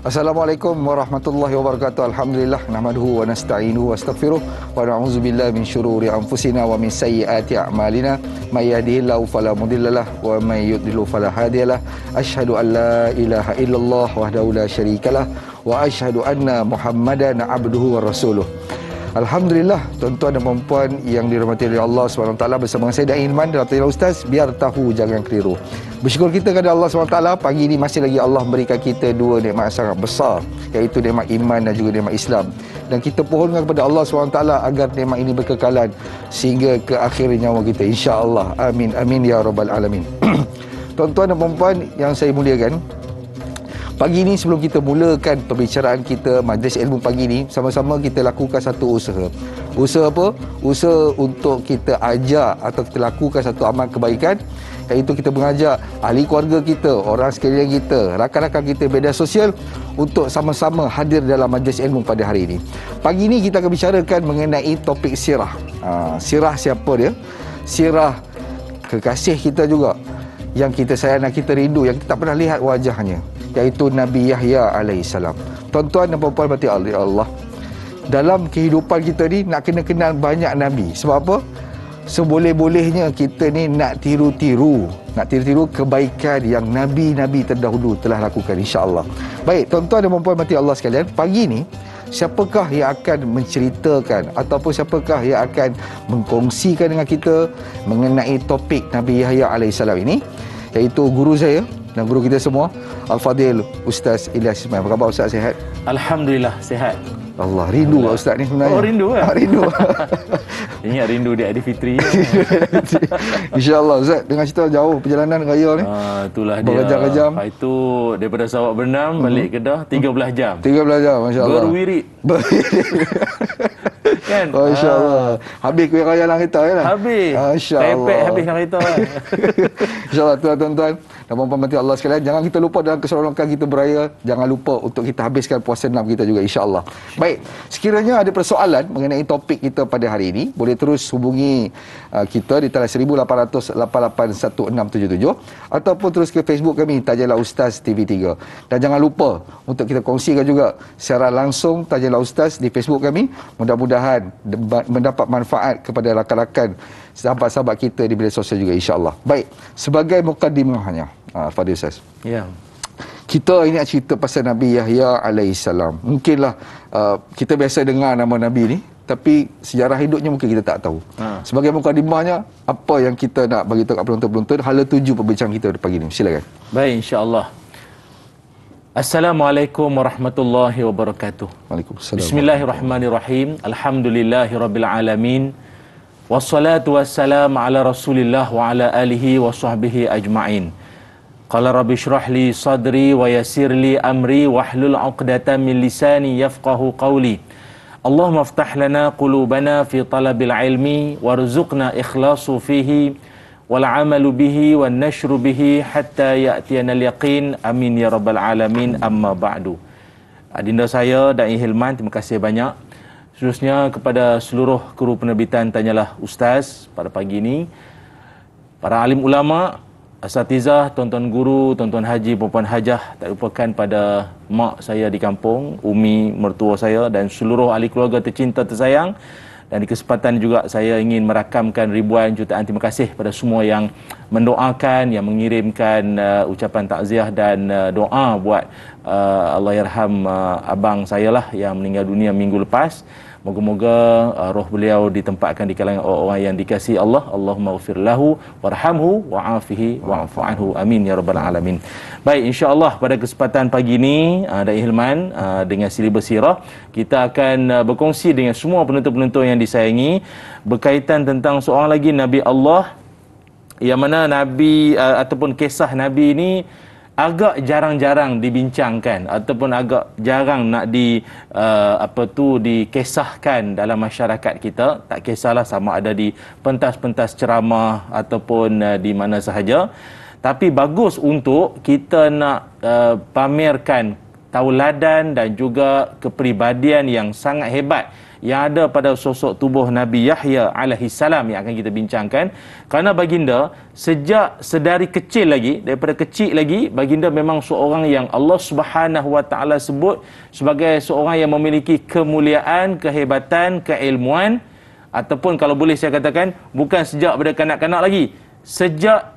Assalamualaikum warahmatullahi wabarakatuh. Alhamdulillah nahmaduhu wa nasta'inuhu wa astaghfiruh wa na'udzu billahi min syururi anfusina wa min sayyiati a'malina may yahdihillahu fala mudhillalah wa may yudhlil fala hadiyalah. Asyhadu an la ilaha illallah wahdahu la syarikalah wa asyhadu anna Muhammadan abduhu wa rasuluh. Alhamdulillah, tuan-tuan dan puan-puan yang dirahmati oleh Allah SWT, bersama saya Da'i Hilman dalam Tanya Ustaz, biar tahu jangan keliru. Bersyukur kita kepada Allah SWT, pagi ini masih lagi Allah berikan kita dua nikmat sangat besar, iaitu nikmat iman dan juga nikmat Islam. Dan kita pohonkan kepada Allah SWT agar nikmat ini berkekalan sehingga ke akhir nyawa kita, insya-Allah. Amin amin ya rabbal alamin. Tuan-tuan dan puan-puan yang saya muliakan, pagi ini sebelum kita mulakan pembicaraan kita majlis ilmu pagi ini, sama-sama kita lakukan satu usaha. Usaha apa? Usaha untuk kita ajak atau kita lakukan satu amal kebaikan, iaitu kita mengajak ahli keluarga kita, orang sekalian kita, rakan-rakan kita media sosial untuk sama-sama hadir dalam majlis ilmu pada hari ini. Pagi ini kita akan bicarakan mengenai topik sirah. Sirah siapa dia? Sirah kekasih kita juga, yang kita sayang dan kita rindu, yang kita tak pernah lihat wajahnya, iaitu Nabi Yahya alaihissalam. Tuan-tuan dan puan-puan berhati Allah, dalam kehidupan kita ni nak kena kenal banyak Nabi. Sebab apa? Seboleh-bolehnya kita ni nak tiru-tiru kebaikan yang Nabi-Nabi terdahulu telah lakukan, insya-Allah. Baik, tuan-tuan dan puan-puan berhati Allah sekalian, pagi ni siapakah yang akan menceritakan ataupun siapakah yang akan mengkongsikan dengan kita mengenai topik Nabi Yahya alaihissalam ini, iaitu guru saya dan guru kita semua, Al-Fadil Ustaz Ilyas Ismail. Apa khabar Ustaz, sihat? Alhamdulillah, sihat. Allah, rindu lah Ustaz ni sebenarnya. Oh, rindu kan? Rindu. Ingat rindu di Aidilfitri. InsyaAllah Ustaz, dengan cerita jauh perjalanan raya ni. Itulah dia. Berjam-jam. Lepas itu daripada Sarawak Bernam balik Kedah 13 jam. 13 jam, masya-Allah. Berwirid. Kan? Masya-Allah. Habis kuih raya lang kita kan? Habis. Masya-Allah. Pepek habis lang kita kan. InsyaAllah tuan-tuan dan puan-puan mati Allah sekalian, jangan kita lupa dalam keseronokan kita beraya, jangan lupa untuk kita habiskan puasa 6 kita juga, insya-Allah. Baik, sekiranya ada persoalan mengenai topik kita pada hari ini, boleh terus hubungi kita di talian 1800881677 ataupun terus ke Facebook kami Tajalah Ustaz TV3. Dan jangan lupa untuk kita kongsikan juga secara langsung Tajalah Ustaz di Facebook kami. Mudah-mudahan mendapat manfaat kepada rakan-rakan, sahabat-sahabat kita di media sosial juga, insya-Allah. Baik, sebagai mukadimahnya, Fadil Ustaz. Ya. Kita ini nak cerita pasal Nabi Yahya alaihissalam. Mungkinlah kita biasa dengar nama Nabi ni, tapi sejarah hidupnya mungkin kita tak tahu. Sebagai mukadimahnya, apa yang kita nak bagi tahu kepada penonton-penonton, hala tuju perbincangan kita pagi ni. Silakan. Baik, insya-Allah. Assalamualaikum warahmatullahi wabarakatuh. Waalaikumsalam. Bismillahirrahmanirrahim. Alhamdulillahirabbil alamin. Wassalatu wassalamu ala Rasulillah wa ala alihi wa sahbihi ajma'in. Qala rabbi shrah li sadri wa yassir li amri wahlul 'uqdatam min lisani yafqahu qawli. Allahumma iftah lana qulubana fi talabil ilmi warzuqna ikhlasu fihi wal 'amalu bihi wan nashru bihi hatta ya'tiyana al yaqin. Amin ya rabbal alamin. Amma ba'du. Adinda saya Da'i Hilman, terima kasih banyak khususnya kepada seluruh kru penerbitan Tanyalah Ustaz pada pagi ini, para alim ulama, asatizah, tuan-tuan guru, tuan-tuan haji, puan-puan hajah, tak lupakan pada mak saya di kampung, umi mertua saya dan seluruh ahli keluarga tercinta tersayang. Dan di kesempatan juga saya ingin merakamkan ribuan jutaan terima kasih pada semua yang mendoakan, yang mengirimkan ucapan takziah dan doa buat Allahyarham abang saya lah yang meninggal dunia minggu lepas. Moga-moga roh beliau ditempatkan di kalangan orang-orang yang dikasihi Allah. Allahumma ghfir lahu warhamhu wa'afihi wa'fu anhu. Amin ya rabbal alamin. Baik, insya-Allah pada kesempatan pagi ini Da'i Hilman dengan silibus sirah kita akan berkongsi dengan semua penonton-penonton yang disayangi berkaitan tentang seorang lagi Nabi Allah, yang mana Nabi ataupun kisah Nabi ini agak jarang-jarang dibincangkan ataupun agak jarang nak dikisahkan dalam masyarakat kita. Tak kisahlah sama ada di pentas-pentas ceramah ataupun di mana sahaja, tapi bagus untuk kita nak pamerkan tauladan dan juga kepribadian yang sangat hebat yang ada pada sosok tubuh Nabi Yahya alaihi salam yang akan kita bincangkan. Kerana baginda sejak sedari kecil lagi, daripada kecil lagi, baginda memang seorang yang Allah Subhanahu wa taala sebut sebagai seorang yang memiliki kemuliaan, kehebatan, keilmuan, ataupun kalau boleh saya katakan bukan sejak pada kanak-kanak lagi, sejak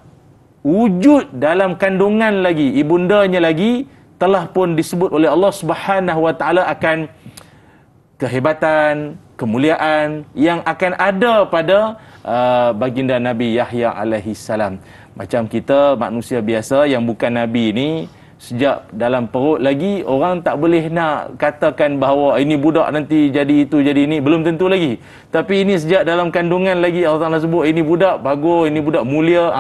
wujud dalam kandungan lagi, ibundanya lagi, telah pun disebut oleh Allah Subhanahu wa taala akan kehebatan, kemuliaan yang akan ada pada baginda Nabi Yahya alaihi salam. Macam kita manusia biasa yang bukan nabi ni, sejak dalam perut lagi orang tak boleh nak katakan bahawa ini budak nanti jadi itu jadi ini, belum tentu lagi. Tapi ini sejak dalam kandungan lagi Allah Taala sebut ini budak bagus, ini budak mulia,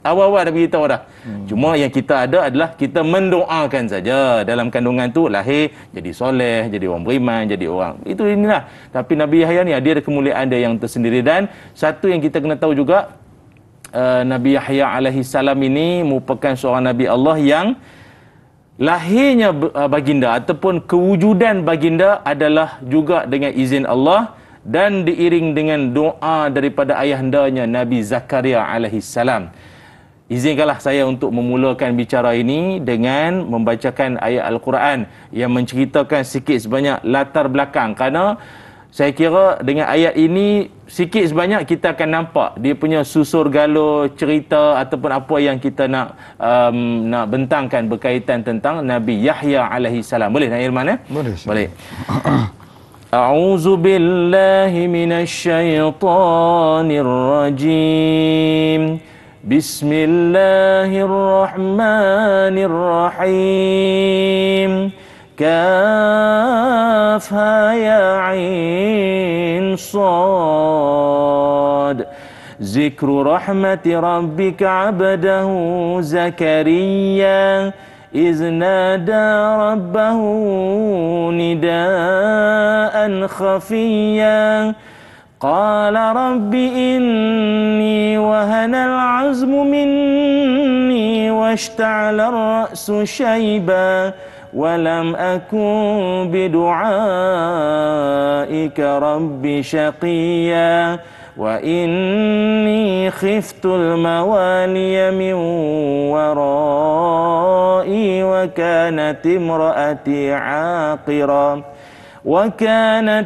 awal-awal dah beritahu dah. Cuma yang kita ada adalah kita mendoakan saja dalam kandungan tu lahir jadi soleh, jadi orang beriman, jadi orang itu inilah. Tapi Nabi Yahya ni dia ada kemuliaan dia yang tersendiri. Dan satu yang kita kena tahu juga, Nabi Yahya alaihi salam ini merupakan seorang Nabi Allah yang lahirnya baginda ataupun kewujudan baginda adalah juga dengan izin Allah dan diiring dengan doa daripada ayahandanya Nabi Zakaria alaihi salam. Izinkanlah saya untuk memulakan bicara ini dengan membacakan ayat Al-Quran yang menceritakan sikit sebanyak latar belakang, kerana saya kira dengan ayat ini sikit sebanyak kita akan nampak dia punya susur galur cerita ataupun apa yang kita nak bentangkan berkaitan tentang Nabi Yahya alaihi salam. Boleh nak Irman Boleh. Boleh. A'udzu billahi minasyaitonir rajim. Bismillahirrahmanirrahim. كافها يا عين صاد ذكر رحمة ربك عبده زكريا إذ نادى ربه نداء خفيا قال رب إني وهن العزم مني واشتعل الرأس شيبا ولم أكن بدعائك رب شقيا وإني خفت الموالي من ورائي وكانت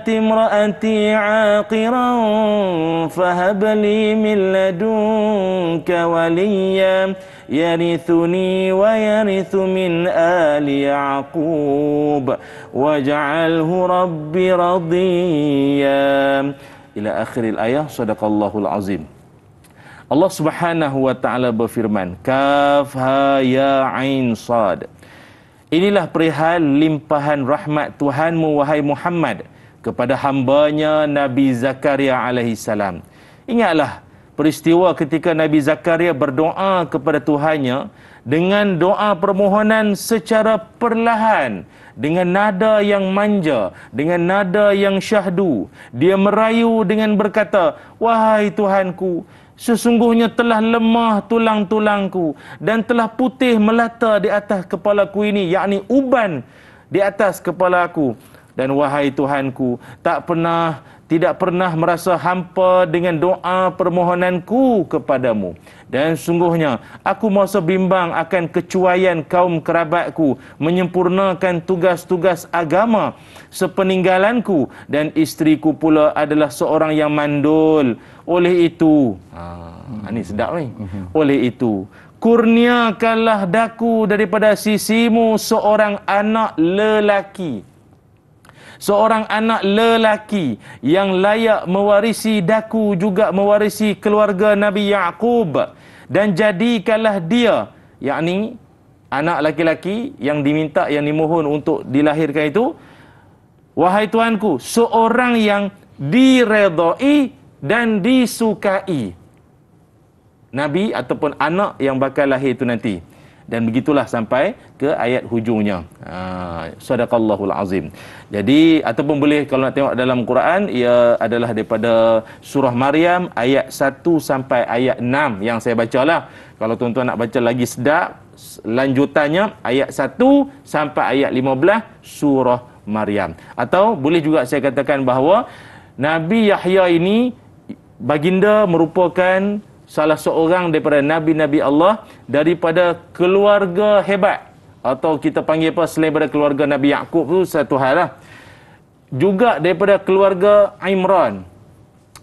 امرأتي عاقرا فهب لي من لدنك وليا يرثني ويرث من آل يعقوب واجعله رب رضيا إلى آخر الآية. Sadaqallahul azim. Allah Subhanahu wa taala berfirman, Kaf ha ya ain sad. Inilah perihal limpahan rahmat Tuhanmu wahai Muhammad kepada hambanya Nabi Zakaria alaihi salam. Ingatlah peristiwa ketika Nabi Zakaria berdoa kepada Tuhannya dengan doa permohonan secara perlahan, dengan nada yang manja, dengan nada yang syahdu. Dia merayu dengan berkata, wahai Tuhanku, sesungguhnya telah lemah tulang-tulangku dan telah putih melata di atas kepalaku ini, yakni uban di atas kepala aku. Dan wahai Tuhanku, tidak pernah merasa hampa dengan doa permohonanku kepadamu. Dan sungguhnya aku merasa bimbang akan kecuaian kaum kerabatku menyempurnakan tugas-tugas agama sepeninggalanku, dan isteriku pula adalah seorang yang mandul. Oleh itu, ini sedap ni. Oleh itu, kurniakanlah daku daripada sisimu seorang anak lelaki. Seorang anak lelaki yang layak mewarisi daku, juga mewarisi keluarga Nabi Yaqub. Dan jadikanlah dia, yakni anak laki-laki yang diminta, yang dimohon untuk dilahirkan itu, wahai Tuanku, seorang yang diredai dan disukai. Nabi ataupun anak yang bakal lahir itu nanti. Dan begitulah sampai ke ayat hujungnya. Sadaqallahul azim. Jadi, ataupun boleh kalau nak tengok dalam Quran, ia adalah daripada surah Maryam ayat 1 sampai ayat 6 yang saya bacalah. Kalau tuan-tuan nak baca lagi sedap, lanjutannya ayat 1 sampai ayat 15 surah Maryam. Atau boleh juga saya katakan bahawa Nabi Yahya ini baginda merupakan salah seorang daripada nabi-nabi Allah daripada keluarga hebat, atau kita panggil apa, selain daripada keluarga Nabi Yaqub tu satu hal lah, juga daripada keluarga Imran.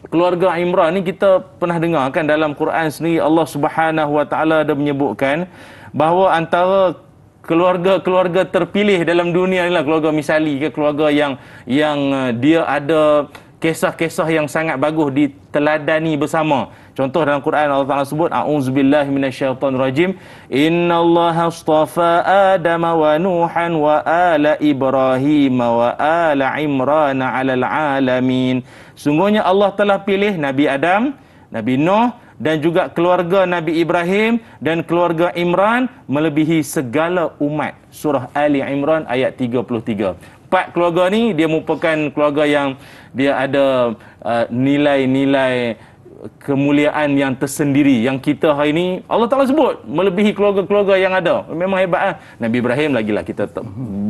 Keluarga Imran ni kita pernah dengar kan dalam Quran sendiri, Allah Subhanahu Wa Taala ada menyebutkan bahawa antara keluarga-keluarga terpilih dalam dunia ni lah keluarga misali ke, keluarga yang dia ada kisah-kisah yang sangat bagus diteladani bersama. Contoh dalam Quran Allah Taala sebut, a'udzubillahi minasyaitonirrajim, innallaha astafa Adama wa Nuhan wa ala Ibrahim wa ala Imran 'alal alamin. Sungguhnya Allah telah pilih Nabi Adam, Nabi Nuh dan juga keluarga Nabi Ibrahim dan keluarga Imran melebihi segala umat. Surah Ali Imran ayat 33. 4 keluarga ni dia merupakan keluarga yang dia ada nilai-nilai kemuliaan yang tersendiri, yang kita hari ini Allah Ta'ala sebut melebihi keluarga-keluarga yang ada. Memang hebat lah. Nabi Ibrahim lagilah kita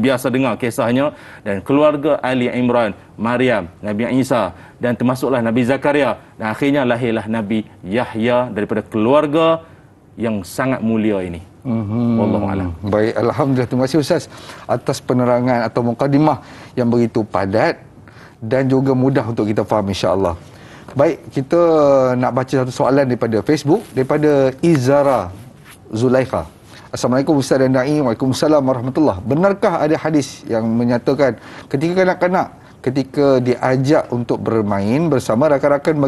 biasa dengar kisahnya, dan keluarga Ali Imran, Maryam, Nabi Isa, dan termasuklah Nabi Zakaria, dan akhirnya lahirlah Nabi Yahya daripada keluarga yang sangat mulia ini. Wallahualam. Baik, alhamdulillah, terima kasih Ustaz atas penerangan atau mukadimah yang begitu padat dan juga mudah untuk kita faham, insya-Allah. Baik, kita nak baca satu soalan daripada Facebook, daripada Izara Zulaikha. Assalamualaikum Ustaz dan Da'i. Waalaikumsalam warahmatullahi. Benarkah ada hadis yang menyatakan ketika kanak-kanak ketika diajak untuk bermain bersama rakan-rakan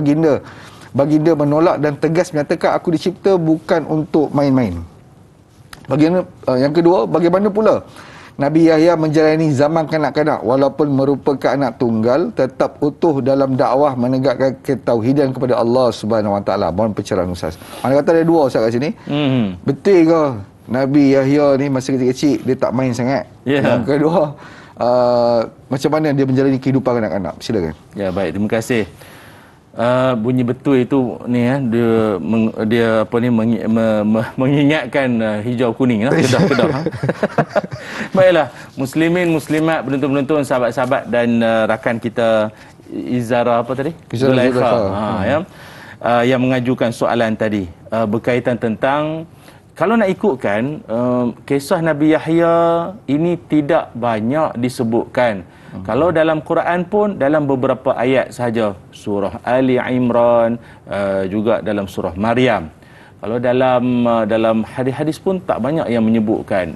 baginda menolak dan tegas menyatakan aku dicipta bukan untuk main-main? Yang kedua, bagaimana pula Nabi Yahya menjalani zaman kanak-kanak walaupun merupakan anak tunggal, tetap utuh dalam dakwah menegakkan ketauhidan kepada Allah Subhanahu Wa Taala. Mohon pencerahan Ustaz. Mana kata ada dua Ustaz kat sini. Betul ke Nabi Yahya ni masa kecil-kecil dia tak main sangat? Yang kedua, macam mana dia menjalani kehidupan kanak-kanak? Silakan. Ya, baik, terima kasih. Bunyi betul itu ni dia apa ni mengingatkan hijau kuning lah, kedah. Baiklah, muslimin muslimat, penonton-penonton, sahabat-sahabat dan rakan kita Izara apa tadi? Zulaikha. Yang mengajukan soalan tadi berkaitan tentang, kalau nak ikutkan kisah Nabi Yahya ini tidak banyak disebutkan. Kalau dalam Quran pun dalam beberapa ayat sahaja, surah Ali Imran, juga dalam surah Maryam. Kalau dalam hadis-hadis pun tak banyak yang menyebutkan,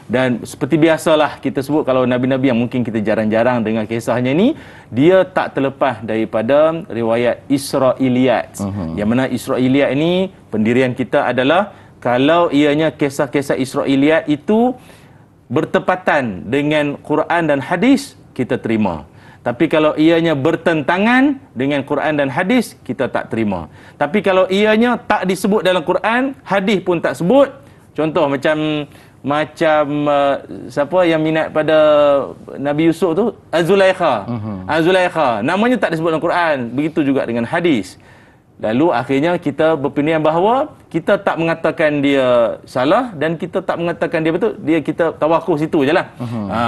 dan seperti biasalah kita sebut, kalau nabi-nabi yang mungkin kita jarang-jarang dengar kisahnya ni, dia tak terlepas daripada riwayat Israiliyat. Yang mana Israiliyat ini pendirian kita adalah kalau ianya kisah-kisah Israiliyat itu bertepatan dengan Quran dan hadis, kita terima. Tapi kalau ianya bertentangan dengan Quran dan hadis, kita tak terima. Tapi kalau ianya tak disebut dalam Quran, hadis pun tak sebut. Contoh macam siapa yang minat pada Nabi Yusuf tu, Az-Zulaikha. Az-Zulaikha namanya tak disebut dalam Quran. Begitu juga dengan hadis. Lalu akhirnya kita berpindian bahawa kita tak mengatakan dia salah dan kita tak mengatakan dia betul. Kita tawakuf situ je lah.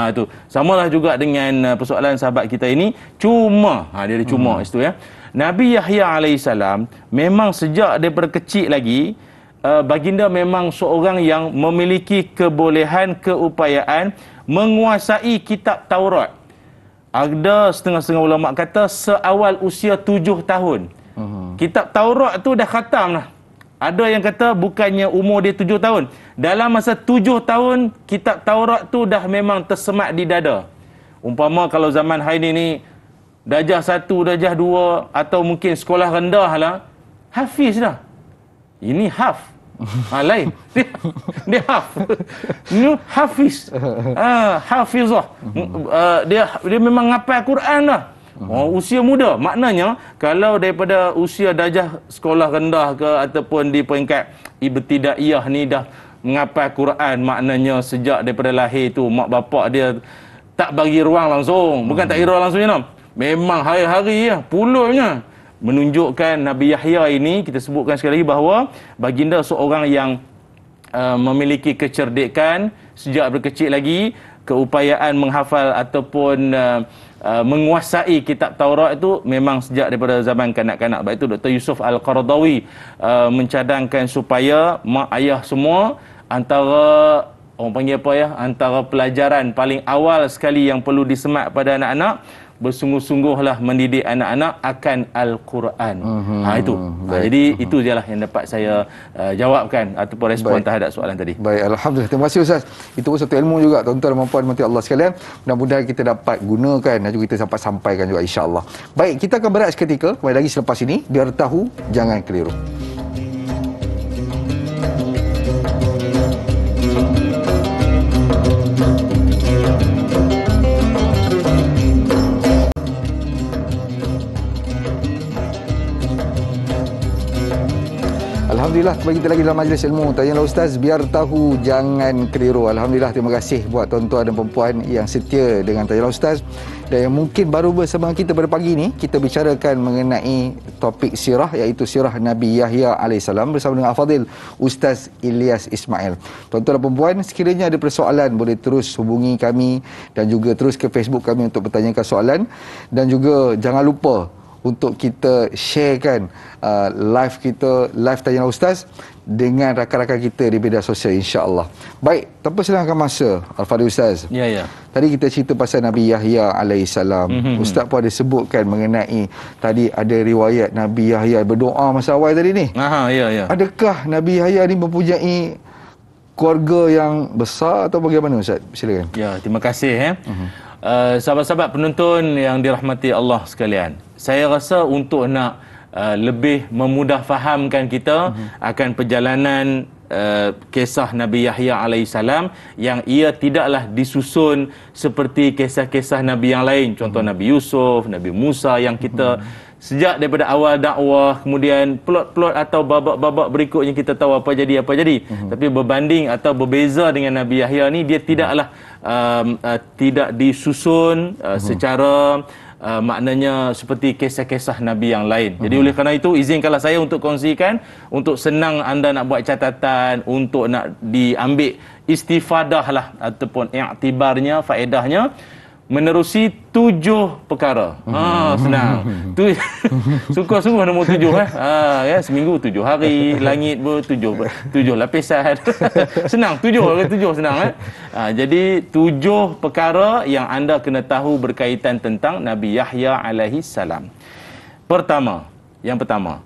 Itu samalah juga dengan persoalan sahabat kita ini. Cuma dia ada cuma situ ya. Nabi Yahya alaihissalam memang sejak daripada kecil lagi, baginda memang seorang yang memiliki kebolehan, keupayaan menguasai kitab Taurat. Ada setengah-setengah ulama kata seawal usia 7 tahun. Kitab Taurat tu dah khatam lah. Ada yang kata bukannya umur dia 7 tahun. Dalam masa 7 tahun, kitab Taurat tu dah memang tersemat di dada. Umpama kalau zaman hari ni darjah 1, darjah 2 atau mungkin sekolah rendah lah, hafiz dah. Ini lain. Dia hafiz. Hafizah. Dia memang ngapal Quran dah. Usia muda. Maknanya kalau daripada usia darjah sekolah rendah ke ataupun di peringkat ibtidaiyah ni dah menghafal Quran, maknanya sejak daripada lahir tu mak bapak dia tak bagi ruang langsung. Bukan tak bagi ruang langsungnya no. Memang hari-hari ya, puluhnya. Menunjukkan Nabi Yahya ini, kita sebutkan sekali lagi bahawa baginda seorang yang memiliki kecerdikan sejak berkecil lagi, keupayaan menghafal ataupun menguasai kitab Taurat itu memang sejak daripada zaman kanak-kanak. Baik itu Dr. Yusuf Al-Qaradawi mencadangkan supaya mak ayah semua antara orang panggil apa ya, antara pelajaran paling awal sekali yang perlu disemat pada anak-anak, bersungguh-sungguhlah mendidik anak-anak akan Al-Quran. Itu. Jadi itu je lah yang dapat saya jawabkan ataupun respon terhadap soalan tadi. Baik, Alhamdulillah. Terima kasih Ustaz. Itu pun satu ilmu juga, tuan-tuan dan puan-puan mati Allah sekalian. Mudah-mudahan kita dapat gunakan dan juga kita dapat sampaikan juga, insya-Allah. Baik, kita akan berehat seketika. Kembali lagi selepas ini. Biar tahu, jangan keliru. Alhamdulillah, kembali kita lagi dalam majlis ilmu Tanyalah Ustaz, biar tahu jangan keliru. Alhamdulillah, terima kasih buat tuan-tuan dan perempuan yang setia dengan Tanyalah Ustaz. Dan yang mungkin baru bersama kita pada pagi ini, kita bicarakan mengenai topik sirah, iaitu sirah Nabi Yahya AS bersama dengan Al-Fadhil Ustaz Ilyas Ismail. Tuan-tuan dan perempuan, sekiranya ada persoalan boleh terus hubungi kami dan juga terus ke Facebook kami untuk bertanyakan soalan. Dan juga jangan lupa untuk kita sharekan live kita, live Tanyalah Ustaz dengan rakan-rakan kita di media sosial, insya-Allah. Baik, tanpa selangkan masa, Al-Fadhil Ustaz. Ya. Tadi kita cerita pasal Nabi Yahya alaihissalam. Ustaz pun ada sebutkan mengenai tadi ada riwayat Nabi Yahya berdoa masa awal tadi ni. Ya. Adakah Nabi Yahya ni mempunyai keluarga yang besar atau bagaimana Ustaz? Silakan. Ya, terima kasih sahabat-sahabat penonton yang dirahmati Allah sekalian. Saya rasa untuk nak lebih memudah fahamkan kita akan perjalanan kisah Nabi Yahya alaihissalam yang ia tidaklah disusun seperti kisah-kisah Nabi yang lain. Contoh Nabi Yusuf, Nabi Musa yang kita sejak daripada awal dakwah, kemudian plot-plot atau babak-babak berikutnya kita tahu apa jadi. Tapi berbanding atau berbeza dengan Nabi Yahya ni, dia tidaklah tidak disusun secara maknanya seperti kisah-kisah Nabi yang lain. Jadi oleh kerana itu, izinkanlah saya untuk kongsikan, untuk senang anda nak buat catatan, untuk nak diambil istifadah lah ataupun iktibarnya, faedahnya, menerusi 7 perkara. Senang. Tu suka sungguh nombor 7 ya, seminggu 7 hari, langit pun 7 lapisan. Senang 7 senang jadi 7 perkara yang anda kena tahu berkaitan tentang Nabi Yahya alaihi salam. Yang pertama,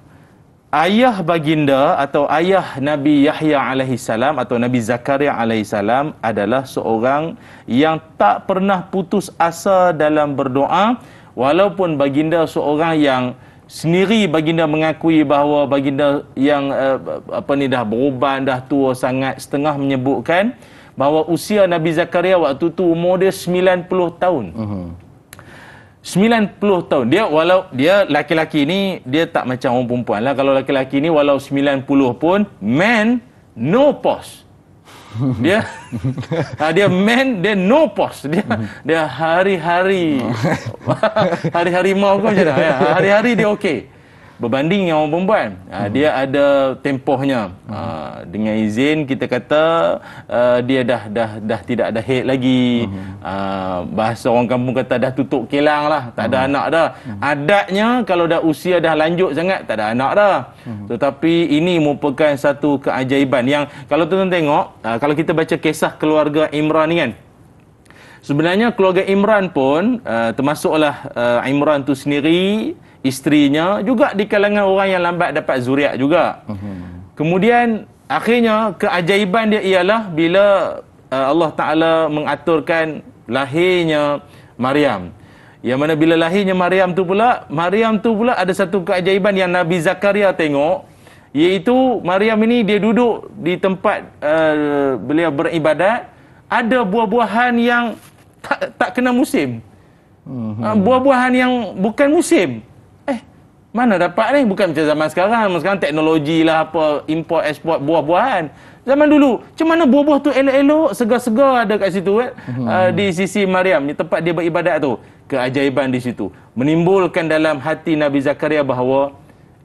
ayah baginda atau ayah Nabi Yahya alaihi salam atau Nabi Zakaria alaihi salam adalah seorang yang tak pernah putus asa dalam berdoa, walaupun baginda seorang yang sendiri baginda mengakui bahawa baginda yang dah beruban, dah tua sangat, setengah menyebutkan bahawa usia Nabi Zakaria waktu tu umur dia 90 tahun. 90 tahun. Walau dia laki-laki ni, dia tak macam orang perempuan lah. Kalau laki-laki ni walau 90 pun, man, no pause. Dia man, dia no pause. Dia hari-hari hari-hari mau kau macam mana? Hari-hari dia okey. Berbanding dengan orang perempuan, dia ada tempohnya. Dengan izin kita kata dia dah tidak ada haid lagi. Bahasa orang kampung kata dah tutup kilang lah, tak ada anak dah. Adatnya kalau dah usia dah lanjut sangat, tak ada anak dah. Tetapi ini merupakan satu keajaiban yang kalau tuan-tuan tengok, kalau kita baca kisah keluarga Imran ni kan, sebenarnya keluarga Imran pun termasuklah Imran tu sendiri, isterinya juga di kalangan orang yang lambat dapat zuriat juga. Kemudian akhirnya keajaiban dia ialah bila Allah Ta'ala mengaturkan lahirnya Maryam. Yang mana bila lahirnya Maryam tu pula ada satu keajaiban yang Nabi Zakaria tengok, iaitu Maryam ini dia duduk di tempat beliau beribadat, ada buah-buahan yang tak kena musim. Buah-buahan yang bukan musim. Mana dapat ni? Bukan macam zaman sekarang. Sekarang teknologi lah, apa, import, export buah-buahan. Zaman dulu, macam mana buah-buah tu elok-elok, segar-segar ada kat situ di sisi Maryam, di tempat dia beribadat tu. Keajaiban di situ. Menimbulkan dalam hati Nabi Zakaria bahawa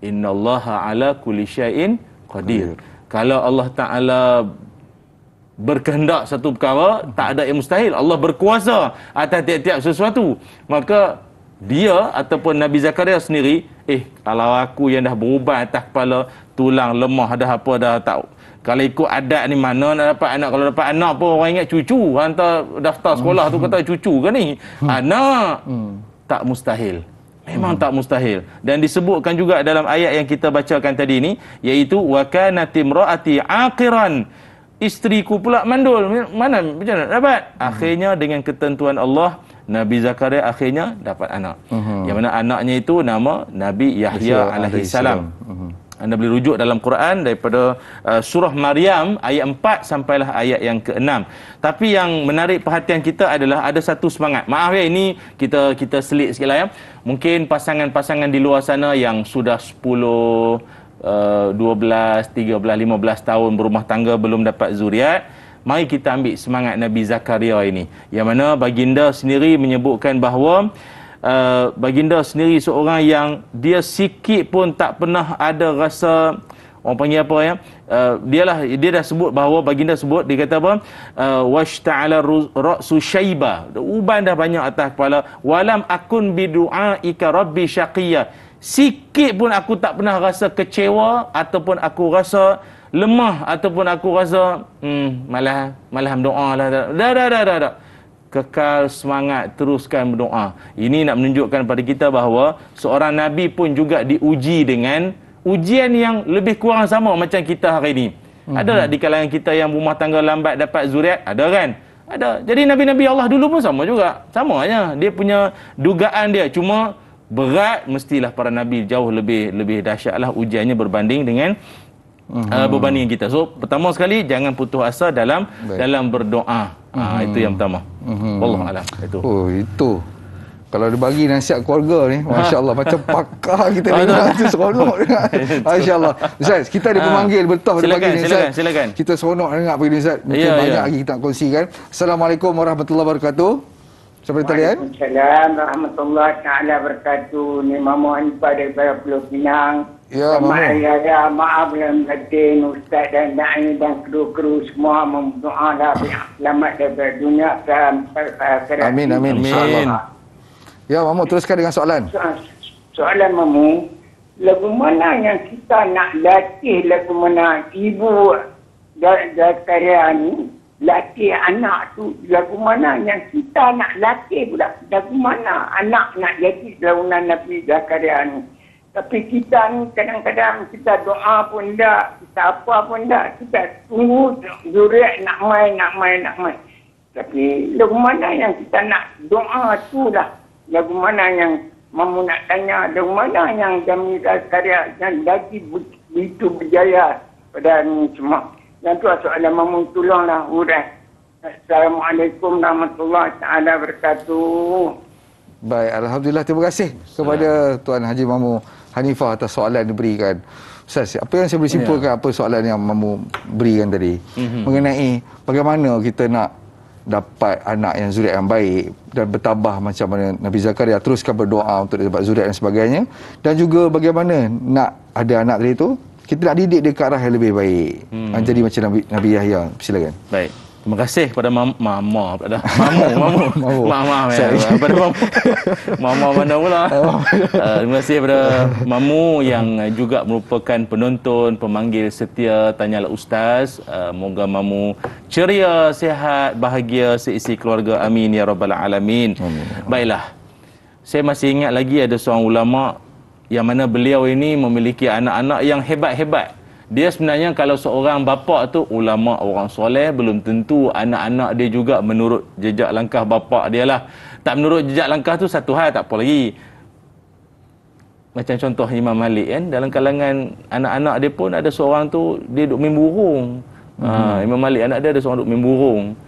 innallaha ala kulli syai'in qadir. Kalau Allah Ta'ala berkehendak satu perkara, tak ada yang mustahil. Allah berkuasa atas tiap-tiap sesuatu. Maka dia ataupun Nabi Zakaria sendiri, kalau aku yang dah berubat atas kepala, tulang lemah dah apa dah tak, kalau ikut adat ni mana nak dapat anak. Kalau dapat anak pun orang ingat cucu, hantar daftar sekolah tu kata cucu ke ni. Anak tak mustahil. Memang tak mustahil. Dan disebutkan juga dalam ayat yang kita bacakan tadi ni, iaitu wa kanat imraati aqiran, isteriku pula mandul. Mana macam mana dapat? Akhirnya dengan ketentuan Allah, Nabi Zakaria akhirnya dapat anak. Yang mana anaknya itu nama Nabi Yahya alaihi salam. Anda boleh rujuk dalam Quran daripada surah Maryam ayat 4 sampailah ayat yang ke-6. Tapi yang menarik perhatian kita adalah ada satu semangat. Maaf ya, ini kita selit sikitlah ya. Mungkin pasangan-pasangan di luar sana yang sudah 10, 12, 13, 15 tahun berumah tangga belum dapat zuriat, mari kita ambil semangat Nabi Zakaria ini. Yang mana baginda sendiri menyebutkan bahawa baginda sendiri seorang yang dia sikit pun tak pernah ada rasa, orang panggil apa ya, dia dah sebut bahawa baginda sebut, dia kata apa, washta'ala ra'su syaiba, uban dah banyak atas kepala, walam akun bidu'aika rabbi syaqiyya, sikit pun aku tak pernah rasa kecewa ataupun aku rasa lemah ataupun aku rasa malah doa lah, dah kekal semangat, teruskan berdoa. Ini nak menunjukkan pada kita bahawa seorang Nabi pun juga diuji dengan ujian yang lebih kurang sama macam kita hari ini. Ada tak di kalangan kita yang rumah tangga lambat dapat zuriat? Ada kan? Ada. Jadi Nabi-Nabi Allah dulu pun sama juga. Sama aja. Dia punya dugaan dia. Cuma berat, mestilah para Nabi jauh lebih dahsyatlah ujiannya berbanding dengan berbanding kita. So pertama sekali jangan putus asa dalam berdoa. Itu yang pertama. Wallahualam. Itu. Oh, itu. Kalau dia bagi nasihat keluarga ni, masya-Allah, macam pakar kita dengar tu, seronok dengar. Masya-Allah. Ustaz, kita ada pemanggil betul pada pagi ni Ustaz. Silakan. Kita seronok dengar pagi ni Ustaz. Mungkin banyak lagi kita nak kongsikan. Assalamualaikum warahmatullahi wabarakatuh. Sampai talian. Waalaikumsalam warahmatullahi taala wabarakatuh. Ni Mama Hanifah daripada Pulau Pinang. Ya, Mama. Maaf dalam batin Ustaz dan Da'i dan kru-kru semua berdoa selamat daripada dunia sampai akhirat. Amin. Ya, Mama, teruskan dengan soalan. Soalan Mamu, lagu mana yang kita nak latih, lagu mana ibu Zakaria ni latih anak tu, lagu mana yang kita nak latih pula, lagu mana anak nak jadi lagunan Nabi Zakaria ni. Tapi kita ni kadang-kadang kita doa pun tak, kita apa pun tak, kita tunggu zuriat nak main. Tapi lagu mana yang kita nak doa tu lah, lagu mana yang Mamu nak tanya, lagu mana yang Nabi Zakaria yang lagi begitu berjaya pada ni semua. Yang tu soalan Mamu, tolonglah urus. Assalamualaikum warahmatullahi taala wabarakatuh. Baik, alhamdulillah, terima kasih kepada Tuan Haji Mamu Hanifah atas soalan yang diberikan. Ustaz, apa yang saya boleh simpulkan apa soalan yang Mamu berikan tadi mengenai bagaimana kita nak dapat anak yang zuriat yang baik dan bertabah macam mana Nabi Zakaria teruskan berdoa untuk dapat zuriat dan sebagainya, dan juga bagaimana nak ada anak tadi tu kita nak didik dia ke arah yang lebih baik. Jadi macam Nabi Yahya. Silakan. Baik. Terima kasih kepada Mamu pada Maaf ya. Pada Mama mana pula. Terima kasih kepada Mamu yang juga merupakan penonton, pemanggil setia Tanyalah Ustaz. Moga Mamu ceria, sihat, bahagia seisi keluarga. Amin ya rabbal alamin. Baiklah. Saya masih ingat lagi ada seorang ulama yang mana beliau ini memiliki anak-anak yang hebat-hebat. Dia sebenarnya kalau seorang bapa tu ulama, orang soleh, belum tentu anak-anak dia juga menurut jejak langkah bapa dia lah. Tak menurut jejak langkah tu satu hal, tak apa lagi. Macam contoh Imam Malik kan, dalam kalangan anak-anak dia pun ada seorang tu dia duk main burung. Imam Malik anak dia ada seorang duk main burung.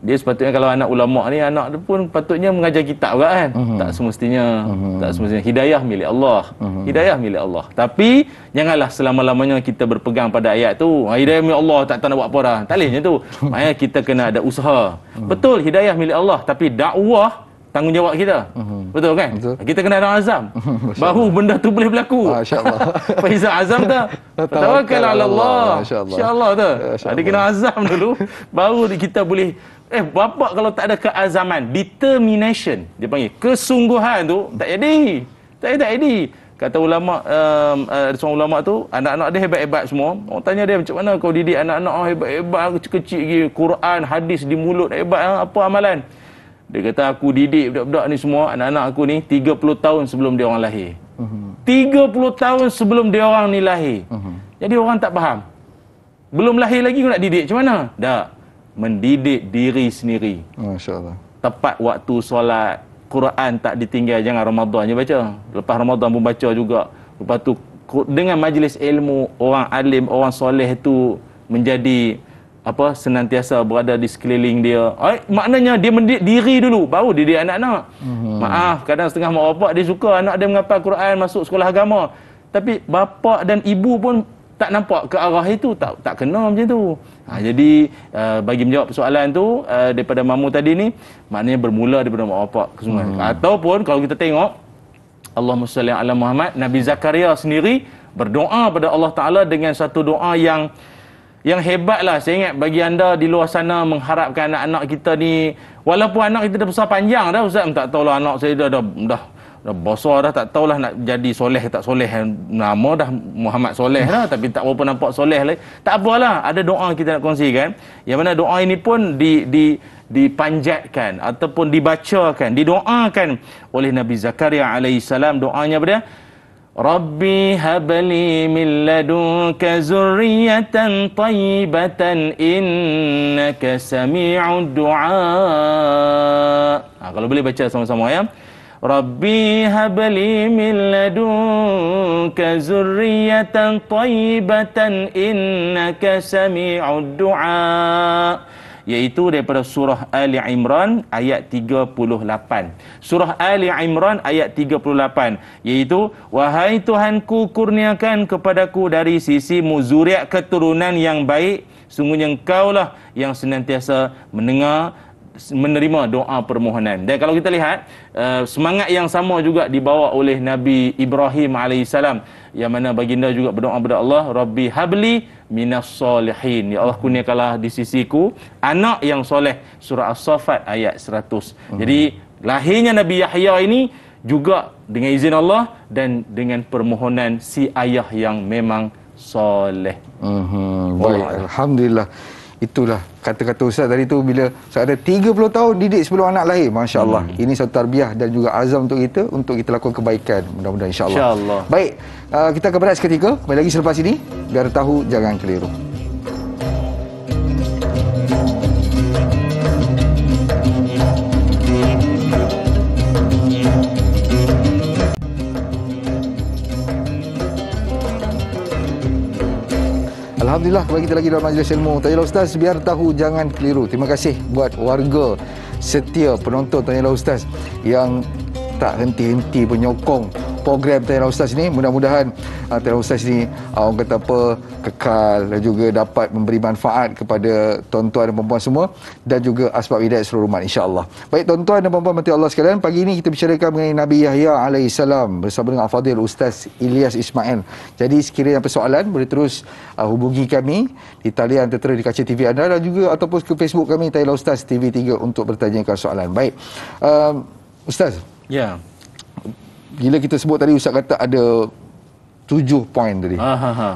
Dia sepatutnya kalau anak ulama ni, anak dia pun patutnya mengajar kitab juga kan. Tak semestinya. Hidayah milik Allah. Hidayah milik Allah. Tapi janganlah selama-lamanya kita berpegang pada ayat tu. Hidayah milik Allah, tak tahu nak buat apa dah. Tak boleh macam tu. Maknanya kita kena ada usaha. Betul hidayah milik Allah, tapi dakwah tanggungjawab kita. Betul kan? Betul. Kita kena ada azam. Baru benda tu boleh berlaku. Masya-Allah. Faiza azam tak? Tawakkal ala Allah. Masya-Allah. Insya-Allah tu. Masya-Allah. Ada kena azam dulu baru kita boleh bapak kalau tak ada keazaman, determination dia panggil, kesungguhan tu tak jadi. Tak jadi. Kata ulama, ada seorang ulama tu, anak-anak dia hebat-hebat semua. Orang tanya dia, macam mana kau didik anak-anak hebat-hebat, kecil-kecil lagi, Quran, hadis di mulut, hebat, apa amalan? Dia kata, aku didik budak-budak ni semua, anak-anak aku ni 30 tahun sebelum dia orang lahir. 30 tahun sebelum dia orang ni lahir. Jadi orang tak faham. Belum lahir lagi kau nak didik, macam mana? Tak. Mendidik diri sendiri. Masya-Allah. Tepat waktu solat, Quran tak ditinggal, jangan Ramadan je baca. Lepas Ramadan pun baca juga. Lepas tu dengan majlis ilmu, orang alim, orang soleh tu menjadi senantiasa berada di sekeliling dia. Maknanya dia mendidik diri dulu, baru didik anak-anak. Maaf, kadang setengah mak bapak dia suka anak dia menghafal Quran, masuk sekolah agama. Tapi bapa dan ibu pun tak nampak ke arah itu, tak kena macam tu. Jadi bagi menjawab persoalan tu daripada Mamu tadi ni, maknanya bermula daripada mak bapak kesungguhan. Ataupun kalau kita tengok Allahumma salli ala Muhammad, Nabi Zakaria sendiri berdoa pada Allah Taala dengan satu doa yang hebatlah. Saya ingat bagi anda di luar sana mengharapkan anak-anak kita ni, walaupun anak kita dah besar panjang dah, Ustaz, tak tahulah anak saya dah besar dah, tak tahulah nak jadi soleh tak soleh. Nama dah Muhammad Soleh dah, tapi tak berapa nampak soleh lagi. Tak apalah, ada doa kita nak kongsikan, yang mana doa ini pun dipanjatkan ataupun dibacakan, didoakan oleh Nabi Zakaria alaihissalam. Doanya pada Rabbi habli min ladunka zurriyatan tayyibatan innaka sami'ud du'a. Kalau boleh baca sama-sama ya. Rabbi habli min ladunka zurriyatan tayyibatan innaka sami'ud du'a. Iaitu daripada surah Ali Imran ayat 38. Surah Ali Imran ayat 38, iaitu wahai Tuhanku, kurniakan kepadaku dari sisimu zuriat keturunan yang baik, sungguhnya Engkaulah yang senantiasa menerima doa permohonan. Dan kalau kita lihat semangat yang sama juga dibawa oleh Nabi Ibrahim alaihissalam, yang mana baginda juga berdoa kepada Allah, Rabbi habli minas solihin, ya Allah kurniakanlah di sisiku anak yang soleh. Surah As-Saffat ayat 100. Jadi lahirnya Nabi Yahya ini juga dengan izin Allah dan dengan permohonan si ayah yang memang soleh. Baik, alhamdulillah. Itulah kata-kata Ustaz tadi tu, bila Ustaz ada 30 tahun didik sebelum anak lahir. Masya Allah. Ini satu tarbiyah dan juga azam untuk kita lakukan kebaikan. Mudah-mudahan insya-Allah. Insya-Allah. Baik, kita akan berehat seketika. Kembali lagi selepas ini. Biar tahu jangan keliru. Alhamdulillah, kembali kita lagi dalam majlis ilmu Tanyalah Ustaz, biar tahu jangan keliru. Terima kasih buat warga setia penonton Tanyalah Ustaz yang tak henti-henti penyokong program Tanyalah Ustaz ni. Mudah-mudahan Tanyalah Ustaz ni orang kata apa, kekal dan juga dapat memberi manfaat kepada tuan-tuan dan puan-puan semua, dan juga asbab hidayah seluruh umat, insya-Allah. Baik tuan-tuan dan puan-puan mati Allah sekalian, pagi ini kita bicarakan mengenai Nabi Yahya alaihissalam bersama dengan Al-Fadhil Ustaz Ilyas Ismail. Jadi sekiranya persoalan boleh terus hubungi kami di talian tertera di kaca TV anda, dan juga ataupun ke Facebook kami Tanyalah Ustaz TV3 untuk bertanyakan soalan. Baik, Ustaz. Ya. Bila kita sebut tadi, Ustaz kata ada 7 poin tadi.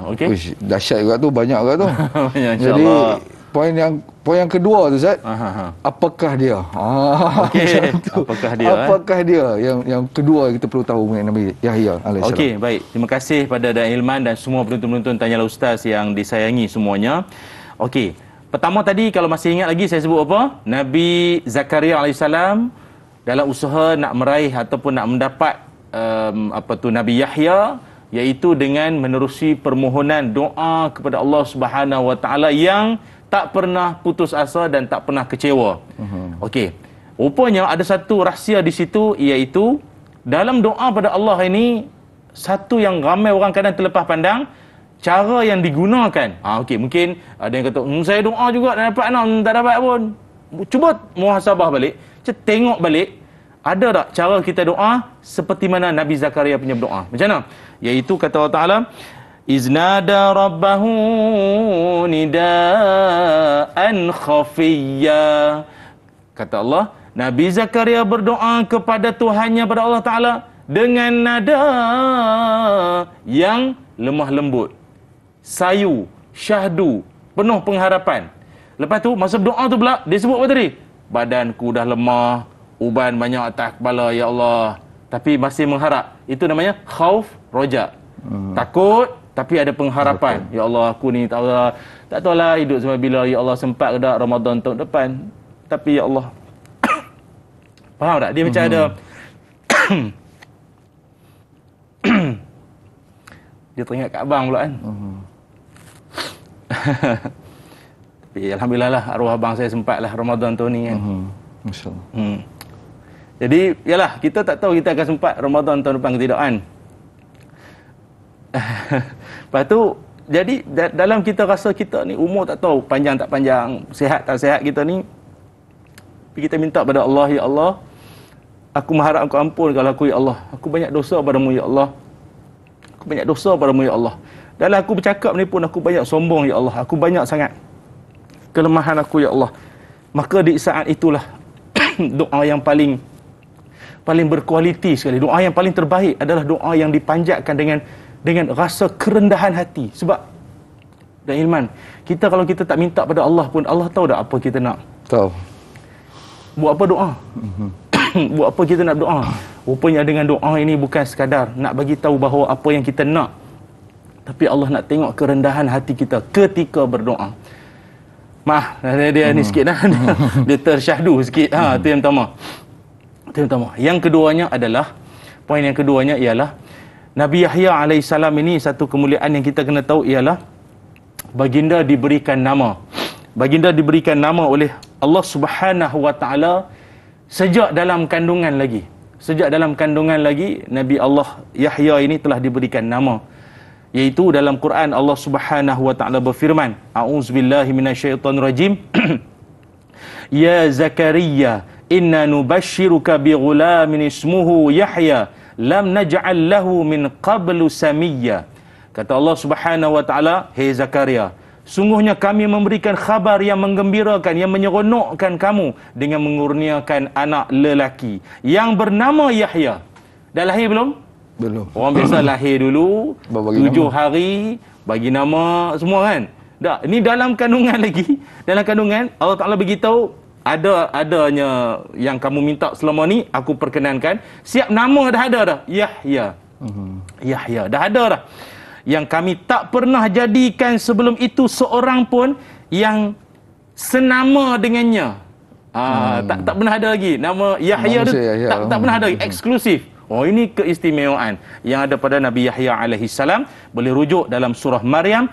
Okey. Uish, dahsyat juga tu, banyak juga tu. Banyak, jadi poin yang kedua tu, Ustaz. Apakah dia? Okey. Apakah dia? Apakah dia yang kedua kita perlu tahu mengenai Nabi Yahya alaihissalam. Okey, baik. Terima kasih pada Da'i Ilman dan semua penonton-penonton Tanyalah Ustaz yang disayangi semuanya. Okey. Pertama tadi kalau masih ingat lagi saya sebut apa? Nabi Zakaria alaihissalam dalam usaha nak meraih ataupun nak mendapat Nabi Yahya, iaitu dengan menerusi permohonan doa kepada Allah Subhanahu Wa Taala yang tak pernah putus asa dan tak pernah kecewa. Okey. Rupanya ada satu rahsia di situ, iaitu dalam doa pada Allah ini, satu yang ramai orang kadang terlepas pandang, cara yang digunakan. Okey, mungkin ada yang kata, saya doa juga dan dapat anak, tak dapat pun. Cuba muhasabah balik, tengok balik Ada tak cara kita doa seperti mana Nabi Zakaria punya doa? Macam mana? Iaitu kata Allah Ta'ala, iznada rabbahu nidaan khafiyya. Kata Allah, Nabi Zakaria berdoa kepada Tuhannya, pada Allah Ta'ala, dengan nada yang lemah lembut, sayu, syahdu, penuh pengharapan. Lepas tu, masa berdoa tu pula, dia sebut apa tadi? Badanku dah lemah, uban banyak atas kepala, ya Allah. Tapi masih mengharap. Itu namanya khauf roja. Takut, tapi ada pengharapan. Ya Allah, aku ni tak tahulah hidup sampai bila, ya Allah, sempat ke tak Ramadan tahun depan. Tapi ya Allah. Faham tak? Dia macam ada dia teringat kat abang pula kan. Tapi alhamdulillah lah, arwah abang saya sempat lah Ramadan tahun ni kan. Masya-Allah. Jadi yalah, kita tak tahu kita akan sempat Ramadan tahun depan ke tidak kan. Lepas tu, jadi dalam kita rasa kita ni umur tak tahu panjang tak panjang, sihat tak sihat kita ni, tapi kita minta pada Allah, ya Allah, aku mengharap Engkau ampun kalau aku, ya Allah. Aku banyak dosa padamu, ya Allah. Aku banyak dosa padamu, ya Allah. Dalam aku bercakap ni pun aku banyak sombong, ya Allah. Aku banyak sangat kelemahan aku, ya Allah. Maka di saat itulah doa yang paling berkualiti sekali, doa yang paling terbaik adalah doa yang dipanjatkan dengan rasa kerendahan hati. Sebab dan Ilman, kita kalau kita tak minta pada Allah pun, Allah tahu tak apa kita nak. Tahu. Buat apa doa? Buat apa kita nak doa? Rupanya dengan doa ini bukan sekadar nak bagi tahu bahawa apa yang kita nak, tapi Allah nak tengok kerendahan hati kita ketika berdoa. Maaf, dia ni sikit dah. Dia tersyahdu sikit. Itu yang pertama. Itu yang pertama. Yang keduanya adalah, poin yang keduanya ialah Nabi Yahya alaihissalam ini, satu kemuliaan yang kita kena tahu ialah baginda diberikan nama. Baginda diberikan nama oleh Allah Subhanahu wa taala sejak dalam kandungan lagi. Sejak dalam kandungan lagi, Nabi Allah Yahya ini telah diberikan nama. Iaitu dalam Quran Allah Subhanahu wa taala berfirman, a'udzubillahi minasyaitonirrajim. Ya Zakaria, inna nubashshiruka bighulamin ismuhu Yahya, lam naj'al lahu min qablu samiyya. Kata Allah Subhanahu wa taala, hey Zakaria, sungguhnya kami memberikan khabar yang menggembirakan, yang menyeronokkan kamu dengan mengurniakan anak lelaki yang bernama Yahya. Dah lahir belum? Belum. Orang biasa lahir dulu, 7 hari, bagi nama semua kan. Tak, ini dalam kandungan lagi. Dalam kandungan, Allah Ta'ala beritahu, adanya yang kamu minta selama ni, aku perkenankan. Siap nama dah ada dah. Yahya. Yahya. Dah ada dah. Yang kami tak pernah jadikan sebelum itu seorang pun yang senama dengannya. Tak pernah ada lagi. Nama Yahya tu tak pernah ada lagi. Eksklusif. Oh, ini keistimewaan yang ada pada Nabi Yahya alaihi salam. Boleh rujuk dalam surah Maryam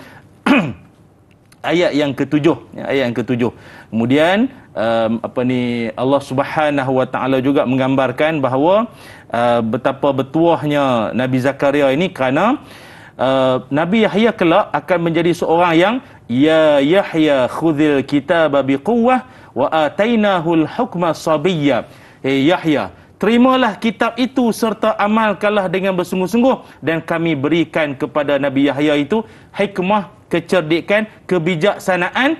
ayat yang ke-7. Ayat yang ke-7. Kemudian Allah Subhanahu wa taala juga menggambarkan bahawa betapa bertuahnya Nabi Zakaria ini kerana Nabi Yahya kelak akan menjadi seorang yang ya Yahya khudhil kitaba biquwwah wa atainahul hukma sabiyya. Yahya, terimalah kitab itu serta amalkanlah dengan bersungguh-sungguh, dan kami berikan kepada Nabi Yahya itu hikmah, kecerdikan, kebijaksanaan,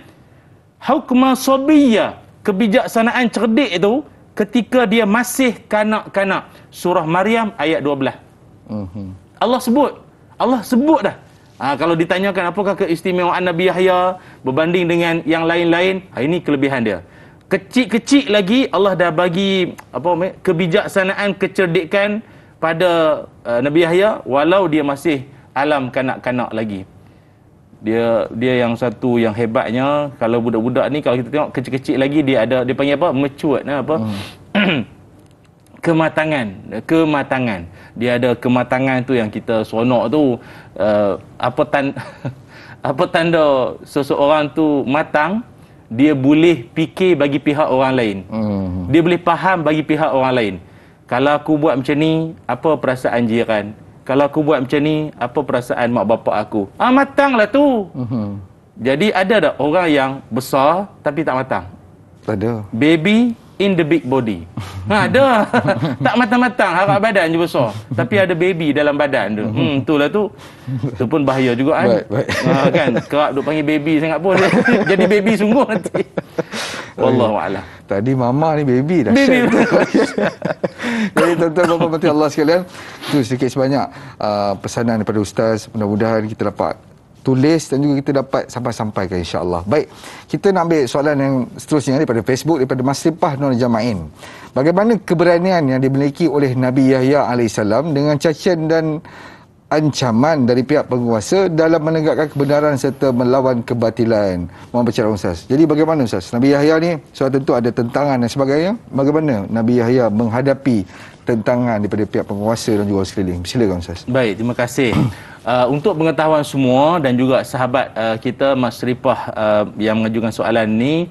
hukma sabiyya, kebijaksanaan cerdik itu ketika dia masih kanak-kanak. Surah Maryam ayat 12. Allah sebut dah. Kalau ditanyakan apakah keistimewaan Nabi Yahya berbanding dengan yang lain-lain, ini kelebihan dia. Kecil-kecil lagi Allah dah bagi kebijaksanaan, kecerdikan pada Nabi Yahya walau dia masih alam kanak-kanak lagi. Dia yang satu yang hebatnya, kalau budak-budak ni kalau kita tengok kecil-kecil lagi dia panggil apa? Matured kematangan. Dia ada kematangan tu yang kita seronok tu. Apa tanda seseorang tu matang? Dia boleh fikir bagi pihak orang lain. Dia boleh faham bagi pihak orang lain. Kalau aku buat macam ni, apa perasaan jiran? Kalau aku buat macam ni, apa perasaan mak bapak aku? Matanglah tu. Jadi ada tak orang yang besar tapi tak matang? Ada. Baby in the big body. Ada. Tak matang-matang, harap badan je besar. Tapi ada baby dalam badan tu. Itulah tu. Tu pun bahaya juga kan. Baik. Kan, kerap duk panggil baby sangat pun. Jadi baby sungguh nanti. Wallahu a'lam. Tadi mama ni baby dah. Baby. Jadi tuan-tuan dan puan-puan Allah sekalian, itu sedikit sebanyak pesanan daripada Ustaz. Mudah-mudahan kita dapat tulis dan juga kita dapat sampaikan insya-Allah. Baik, kita nak ambil soalan yang seterusnya daripada Facebook, daripada Mas Ripah Nur Jamain. Bagaimana keberanian yang dimiliki oleh Nabi Yahya AS dengan cacian dan ancaman dari pihak penguasa dalam menegakkan kebenaran serta melawan kebatilan? Mohon pencerahan Ustaz. Jadi bagaimana Ustaz? Nabi Yahya ni soal tentu ada tentangan dan sebagainya. Bagaimana Nabi Yahya menghadapi tentangan daripada pihak penguasa dan juga sekeliling? Silakan Ustaz. Baik, terima kasih. Untuk pengetahuan semua dan juga sahabat kita Mas Ripah yang mengajukan soalan ni,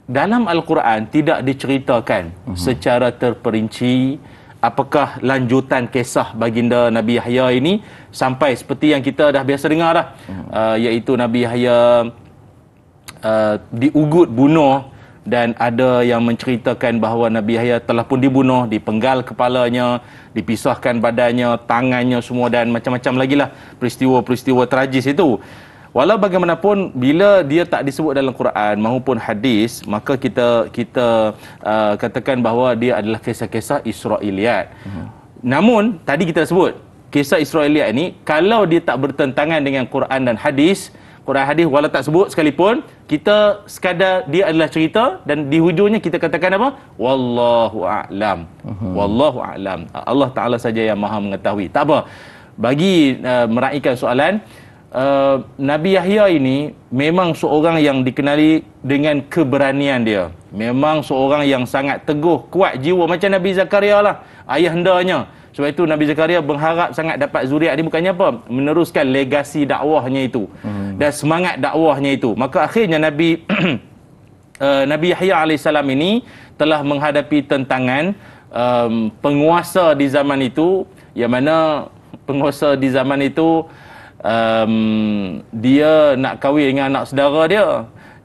dalam Al-Quran tidak diceritakan secara terperinci apakah lanjutan kisah baginda Nabi Yahya ini sampai seperti yang kita dah biasa dengar dah, iaitu Nabi Yahya diugut bunuh, dan ada yang menceritakan bahawa Nabi Yahya telah pun dibunuh, dipenggal kepalanya, dipisahkan badannya, tangannya semua, dan macam-macam lagi lah peristiwa-peristiwa tragis itu. Walau bagaimanapun, bila dia tak disebut dalam Quran maupun hadis, maka kita katakan bahawa dia adalah kisah-kisah Israiliyat. Namun tadi kita sebut kisah Israiliyat ni, kalau dia tak bertentangan dengan Quran dan hadis, walau tak sebut sekalipun, kita sekadar dia adalah cerita, dan di hujungnya kita katakan apa? Wallahu a'lam. Wallahu a'lam. Allah Ta'ala saja yang maha mengetahui. Tak apa. Bagi meraihkan soalan, Nabi Yahya ini memang seorang yang dikenali dengan keberanian dia. Memang seorang yang sangat teguh, kuat jiwa, macam Nabi Zakaria lah, ayahandanya. Sebab itu Nabi Zakaria berharap sangat dapat zuriat ni, bukannya apa? Meneruskan legasi dakwahnya itu dan semangat dakwahnya itu. Maka akhirnya Nabi Yahya AS ini telah menghadapi tentangan penguasa di zaman itu, yang mana penguasa di zaman itu dia nak kahwin dengan anak saudara dia.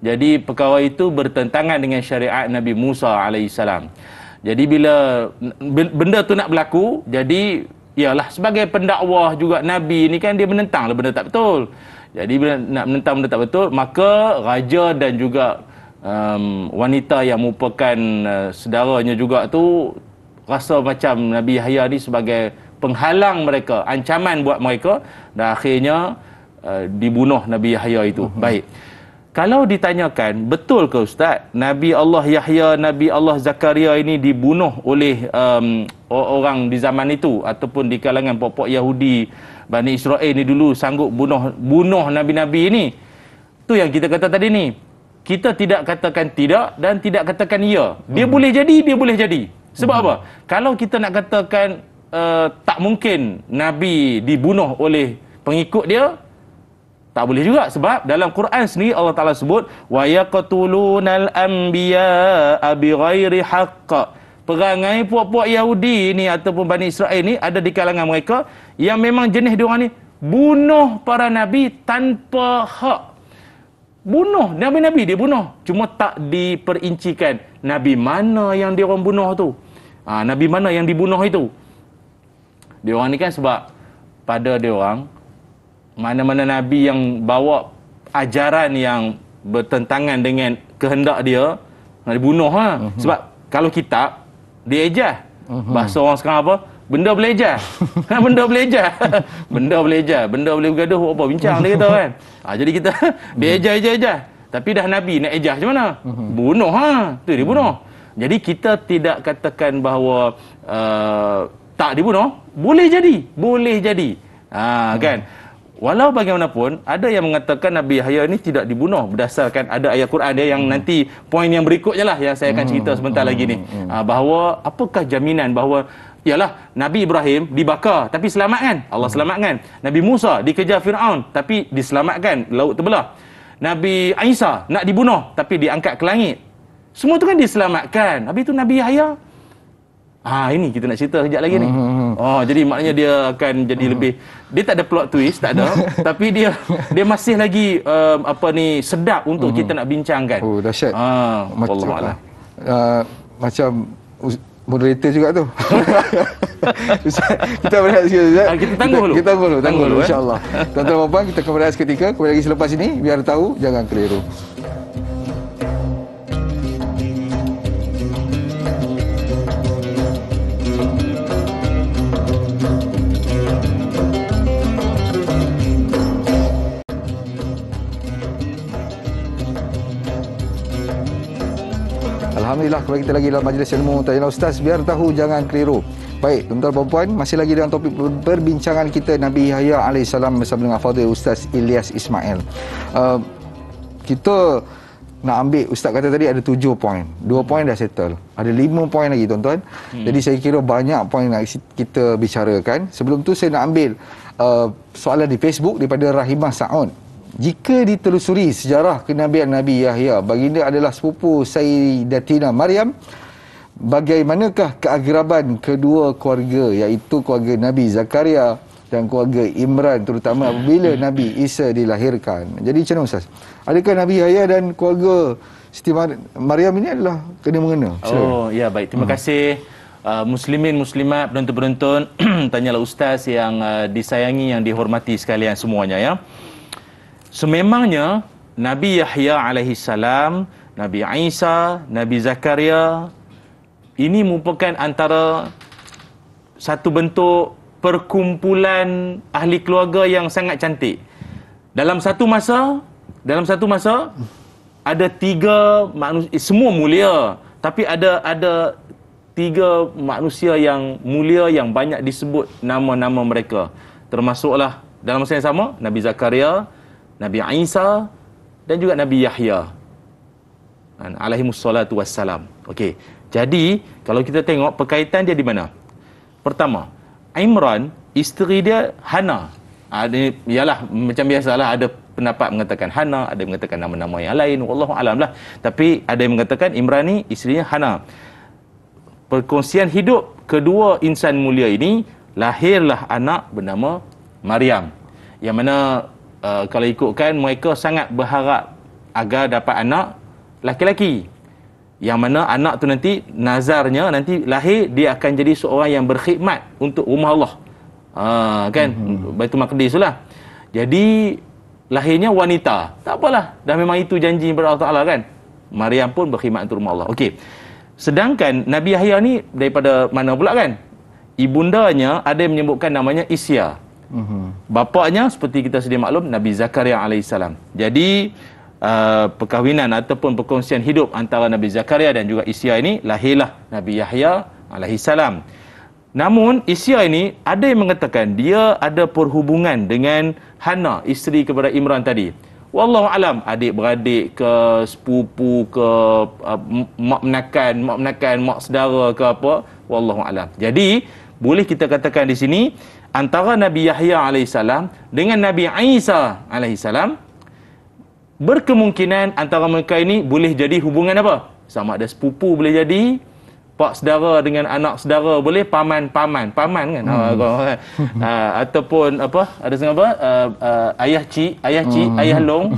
Jadi perkara itu bertentangan dengan syariat Nabi Musa AS. Jadi bila benda tu nak berlaku, jadi ialah sebagai pendakwah juga Nabi ni kan, dia menentang lah benda tak betul. Jadi bila nak menentang benda tak betul, maka raja dan juga wanita yang merupakan saudaranya juga tu rasa macam Nabi Yahya ni sebagai penghalang mereka, ancaman buat mereka, dan akhirnya dibunuh Nabi Yahya itu. Baik. Kalau ditanyakan, betul ke Ustaz, Nabi Allah Yahya, Nabi Allah Zakaria ini dibunuh oleh orang di zaman itu, ataupun di kalangan pokok Yahudi Bani Israel ni dulu sanggup bunuh Nabi-Nabi ini? Tu yang kita kata tadi ni. Kita tidak katakan tidak dan tidak katakan ya. Dia boleh jadi, dia boleh jadi. Sebab apa? Kalau kita nak katakan tak mungkin Nabi dibunuh oleh pengikut dia, tak boleh juga, sebab dalam Quran sendiri Allah Ta'ala sebut wa yaqtulunal anbiya'a bighairi haqq. Perangai puak-puak Yahudi ni ataupun Bani Israel ni, ada di kalangan mereka yang memang jenis diorang ni bunuh para nabi tanpa hak. Bunuh nabi-nabi, dia bunuh, cuma tak diperincikan nabi mana yang diorang bunuh tu. Nabi mana yang dibunuh itu. Diorang ni kan, sebab pada diorang mana-mana nabi yang bawa ajaran yang bertentangan dengan kehendak dia, nak dibunuh lah. Sebab kalau kitab dia ejah. Bahasa orang sekarang apa? Benda boleh ejah. Benda boleh ejah. Benda boleh ejah. Benda boleh bergaduh apa bincang dia kata kan. Jadi kita dia ejah. Tapi dah nabi nak ejah macam mana? Bunuh tu dia bunuh. Jadi kita tidak katakan bahawa tak dibunuh. Boleh jadi. Kan? Walau bagaimanapun, ada yang mengatakan Nabi Yahya ini tidak dibunuh berdasarkan ada ayat Quran dia, yang nanti poin yang berikutnya lah yang saya akan cerita sebentar lagi ni. Bahawa apakah jaminan bahawa ialah Nabi Ibrahim dibakar tapi selamat kan? Allah selamatkan. Nabi Musa dikejar Fir'aun tapi diselamatkan, laut terbelah. Nabi Isa nak dibunuh tapi diangkat ke langit. Semua tu kan diselamatkan. Habis tu Nabi Yahya, ini kita nak cerita sekejap lagi ni. Jadi maknanya dia akan jadi lebih, dia tak ada plot twist, tak ada. Tapi dia masih lagi sedap untuk kita nak bincangkan. Dahsyat. macam moderator juga tu. Ustaz, kita berehat sikit Ustaz. Kita tangguh dulu. Kita tangguh dulu, eh. insya-Allah. Tuan-tuan dan puan, kita akan berehat seketika. Kembali lagi selepas ini, biar tahu, jangan keliru. Alhamdulillah, kembali kita lagi dalam majlis ilmu Tanya Ustaz, biar tahu jangan keliru. Baik, tuan-tuan dan puan, masih lagi dalam topik perbincangan kita Nabi Yahya AS bersama dengan Fadil Ustaz Ilyas Ismail. Kita nak ambil, Ustaz kata tadi ada 7 poin. 2 poin dah settle. Ada 5 poin lagi tuan-tuan. Jadi saya kira banyak poin nak kita bicarakan. Sebelum tu saya nak ambil soalan di Facebook daripada Rahimah Sa'ud. Jika ditelusuri sejarah kenabian Nabi Yahya, baginda adalah sepupu Sayyidatina Maryam, bagaimanakah keakraban kedua keluarga, iaitu keluarga Nabi Zakaria dan keluarga Imran, terutama apabila Nabi Isa dilahirkan? Jadi macam mana Ustaz? Adakah Nabi Yahya dan keluarga Siti Maryam ini adalah kena-mengena? Oh, ya, baik. Terima kasih. Muslimin, muslimat, penonton-penonton Tanyalah Ustaz yang disayangi, yang dihormati sekalian semuanya, ya. Sememangnya Nabi Yahya alaihissalam, Nabi Isa, Nabi Zakaria ini merupakan antara satu bentuk perkumpulan ahli keluarga yang sangat cantik. Dalam satu masa ada 3 manusia, semua mulia, tapi ada 3 manusia yang mulia yang banyak disebut nama-nama mereka. Termasuklah dalam masa yang sama Nabi Zakaria, Nabi Isa dan juga Nabi Yahya alaihimussalatu wassalam. Okey. Jadi, kalau kita tengok perkaitan dia di mana? Pertama, Imran, isteri dia Hana. Ialah macam biasalah, ada pendapat mengatakan Hana, ada yang mengatakan nama-nama yang lain, wallahu alam lah. Tapi ada yang mengatakan Imran ni isterinya Hana. Perkongsian hidup kedua insan mulia ini, lahirlah anak bernama Maryam. Yang mana kalau ikutkan, mereka sangat berharap agar dapat anak laki-laki. Yang mana anak tu nanti, nazarnya nanti lahir, dia akan jadi seorang yang berkhidmat untuk rumah Allah. Baitul Maqdis tu lah. Jadi lahirnya wanita. Tak apalah, dah memang itu janji daripada Allah Ta'ala, kan. Maryam pun berkhidmat untuk rumah Allah. Okey. Sedangkan Nabi Yahya ni daripada mana pula, kan? Ibundanya ada yang menyebutkan namanya Isya. Bapaknya seperti kita sedia maklum, Nabi Zakaria alaihissalam. Jadi perkahwinan ataupun perkongsian hidup antara Nabi Zakaria dan juga Isya ini, lahirlah Nabi Yahya alaihissalam. Namun Isya ini ada yang mengatakan dia ada perhubungan dengan Hana, isteri kepada Imran tadi. Wallahu alam, adik-beradik ke, sepupu ke, mak menakan, mak saudara ke apa, wallahu alam. Jadi boleh kita katakan di sini antara Nabi Yahya alaihissalam dengan Nabi Isa alaihissalam, berkemungkinan antara mereka ini boleh jadi hubungan apa? Sama ada sepupu boleh jadi, pak saudara dengan anak saudara boleh, paman kan, ataupun apa, ada setengah apa, ayah cik, ayah long,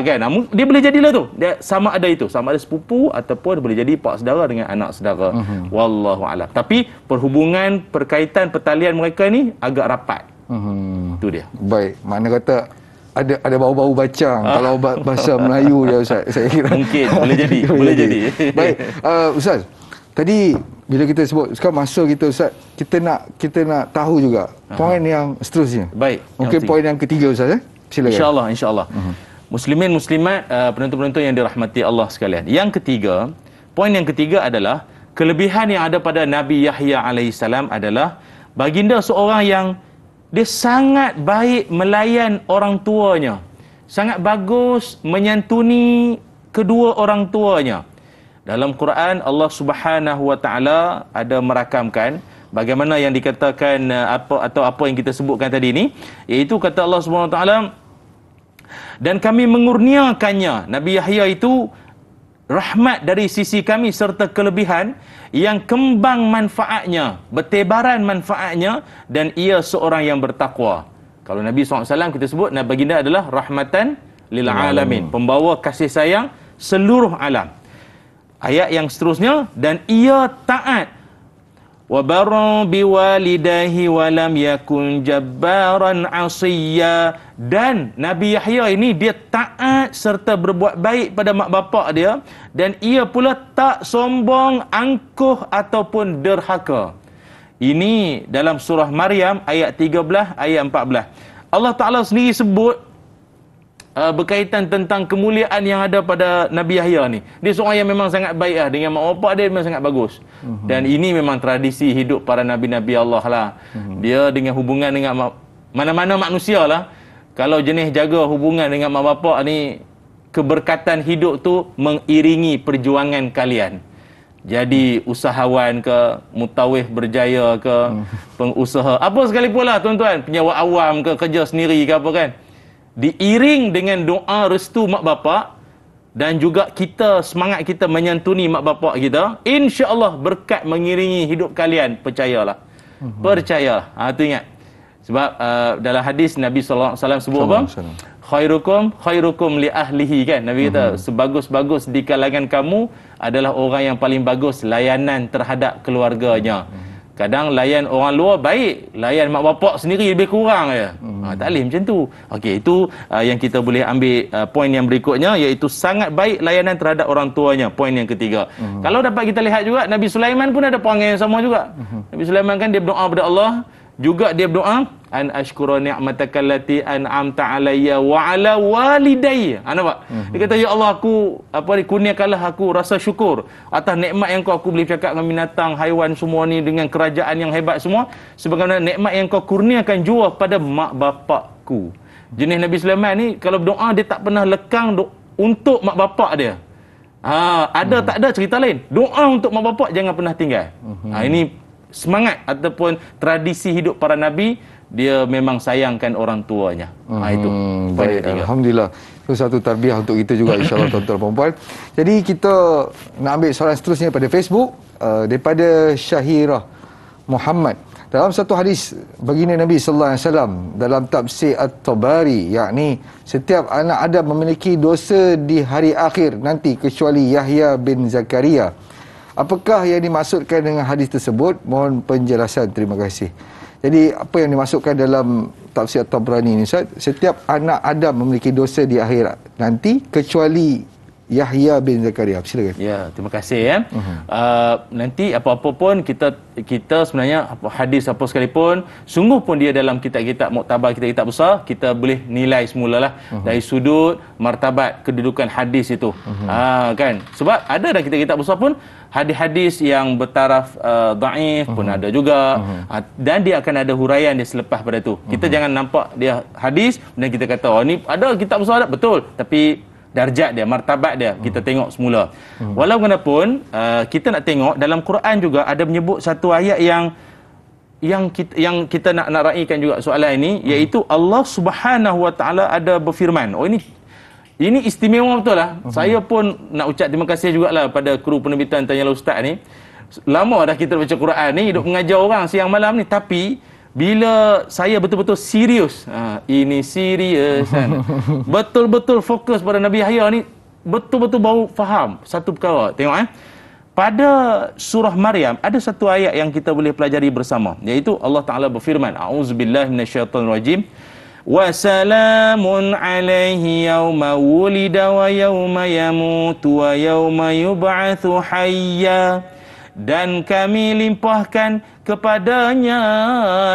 kan, dia boleh jadilah tu, dia sama ada itu, sama ada sepupu ataupun boleh jadi pak saudara dengan anak saudara. Wallahu alam. Tapi perhubungan, perkaitan, pertalian mereka ni agak rapat. Itu dia. Baik, mana kata ada bau-bau bacang kalau bahasa Melayu dia Ustaz, saya kira. Mungkin boleh jadi, boleh jadi. Baik, Ustaz, tadi bila kita sebut sekarang masa kita Ustaz, kita nak tahu juga poin yang seterusnya. Baik. Mungkin poin yang ketiga Ustaz, silakan. Insya-Allah. Muslimin, muslimat, penonton-penonton yang dirahmati Allah sekalian. Yang ketiga, poin yang ketiga adalah kelebihan yang ada pada Nabi Yahya alaihissalam adalah baginda seorang yang dia sangat baik melayan orang tuanya. Sangat bagus menyantuni kedua orang tuanya. Dalam Quran, Allah Subhanahu Wa Taala ada merakamkan bagaimana yang dikatakan apa yang kita sebutkan tadi ini, iaitu kata Allah Subhanahu Wa Taala, dan kami mengurniakannya, Nabi Yahya itu, rahmat dari sisi kami serta kelebihan yang kembang manfaatnya, bertebaran manfaatnya, dan ia seorang yang bertakwa. Kalau Nabi SAW kita sebut, Nabi baginda adalah rahmatan lil alamin, pembawa kasih sayang seluruh alam. Ayat yang seterusnya, dan ia taat. Wa barra biwalidayhi wa lam yakun jabbaran asiyya. Dan Nabi Yahya ini dia taat serta berbuat baik pada mak bapak dia, dan ia pula tak sombong, angkuh ataupun derhaka. Ini dalam surah Maryam ayat 13, ayat 14. Allah Ta'ala sendiri sebut berkaitan tentang kemuliaan yang ada pada Nabi Yahya ni. Dia seorang yang memang sangat baik lah. Dengan mak bapak dia memang sangat bagus. Dan ini memang tradisi hidup para Nabi-Nabi Allah lah. Dia dengan hubungan dengan mana-mana manusia lah. Kalau jenis jaga hubungan dengan mak bapak ni, keberkatan hidup tu mengiringi perjuangan kalian. Jadi usahawan ke, mutawif berjaya ke, pengusaha, apa sekalipun lah tuan-tuan, penyewa awam ke, kerja sendiri ke apa kan, diiring dengan doa restu mak bapak, dan juga kita, semangat kita menyantuni mak bapak kita, insya-Allah berkat mengiringi hidup kalian, percayalah. Percayalah. Itu ingat. Sebab dalam hadis Nabi sallallahu alaihi wasallam sebut apa? Khairukum li ahlihi kan. Nabi kata sebagus-bagus di kalangan kamu adalah orang yang paling bagus layanan terhadap keluarganya. Kadang layan orang luar baik, layan mak bapak sendiri lebih kurang je. Tak boleh macam tu. Okey, itu yang kita boleh ambil poin yang berikutnya, iaitu sangat baik layanan terhadap orang tuanya. Poin yang ketiga. Kalau dapat kita lihat juga, Nabi Sulaiman pun ada perangai yang sama juga. Nabi Sulaiman kan dia berdoa kepada Allah, juga dia berdoa, an ashkura ni'mataka allati an'amta alayya wa ala walidayya. Nampak? Dia kata, ya Allah, aku kurniakanlah aku rasa syukur atas nikmat yang aku boleh bercakap dengan binatang, haiwan semua ni, dengan kerajaan yang hebat semua, sebagaimana nikmat yang kau kurniakan jua pada mak bapakku. Jenis Nabi Sulaiman ni kalau berdoa dia tak pernah lekang untuk mak bapak dia. Ada tak ada cerita lain. Doa untuk mak bapak jangan pernah tinggal. Ini semangat ataupun tradisi hidup para nabi, dia memang sayangkan orang tuanya. Itu. Baik, alhamdulillah. Itu satu tarbiyah untuk kita juga, insya-Allah tuan-tuan dan puan. Jadi kita nak ambil soalan seterusnya pada Facebook daripada Syahirah Muhammad. Dalam satu hadis baginda Nabi sallallahu alaihi wasallam dalam tafsir At-Tabari, yakni setiap anak Adam memiliki dosa di hari akhir nanti kecuali Yahya bin Zakaria. Apakah yang dimaksudkan dengan hadis tersebut? Mohon penjelasan. Terima kasih. Jadi apa yang dimaksudkan dalam tafsir At-Tabrani ini, Ustaz? Setiap anak Adam memiliki dosa di akhir nanti kecuali Yahya bin Zakaria. Silakan. Ya, terima kasih ya. Nanti apa-apa pun kita sebenarnya hadis apa sekalipun, sungguh pun dia dalam kitab-kitab muktabar, kitab-kitab besar, kita boleh nilai semulalah dari sudut martabat kedudukan hadis itu. Kan? Sebab ada dalam kitab-kitab besar pun hadis-hadis yang bertaraf dhaif pun ada juga. Dan dia akan ada huraian dia selepas pada tu. Kita jangan nampak dia hadis dan kita kata, oh ni ada kitab besar, ada betul, tapi darjat dia, martabat dia kita tengok semula. Walaupun kita nak tengok dalam Quran juga ada menyebut satu ayat yang kita nak raikan juga soalan ini, iaitu Allah Subhanahu Wa Taala ada berfirman. Oh, ini istimewa betul lah. Saya pun nak ucap terima kasih jugalah pada kru penerbitan Tanyalah Ustaz ni. Lama dah kita baca Quran ni, hidup mengajar orang siang malam ni, tapi bila saya betul-betul serius, ini serius kan, betul-betul fokus pada Nabi Yahya ni, betul-betul baru faham satu perkara. Tengok pada surah Maryam ada satu ayat yang kita boleh pelajari bersama, iaitu Allah Ta'ala berfirman, a'udzubillahi minasyaitonirrajim, wa salamun alaihi yawma wulida wa yawma yamutu wa yawma yub'atsu hayya. Dan kami limpahkan kepadanya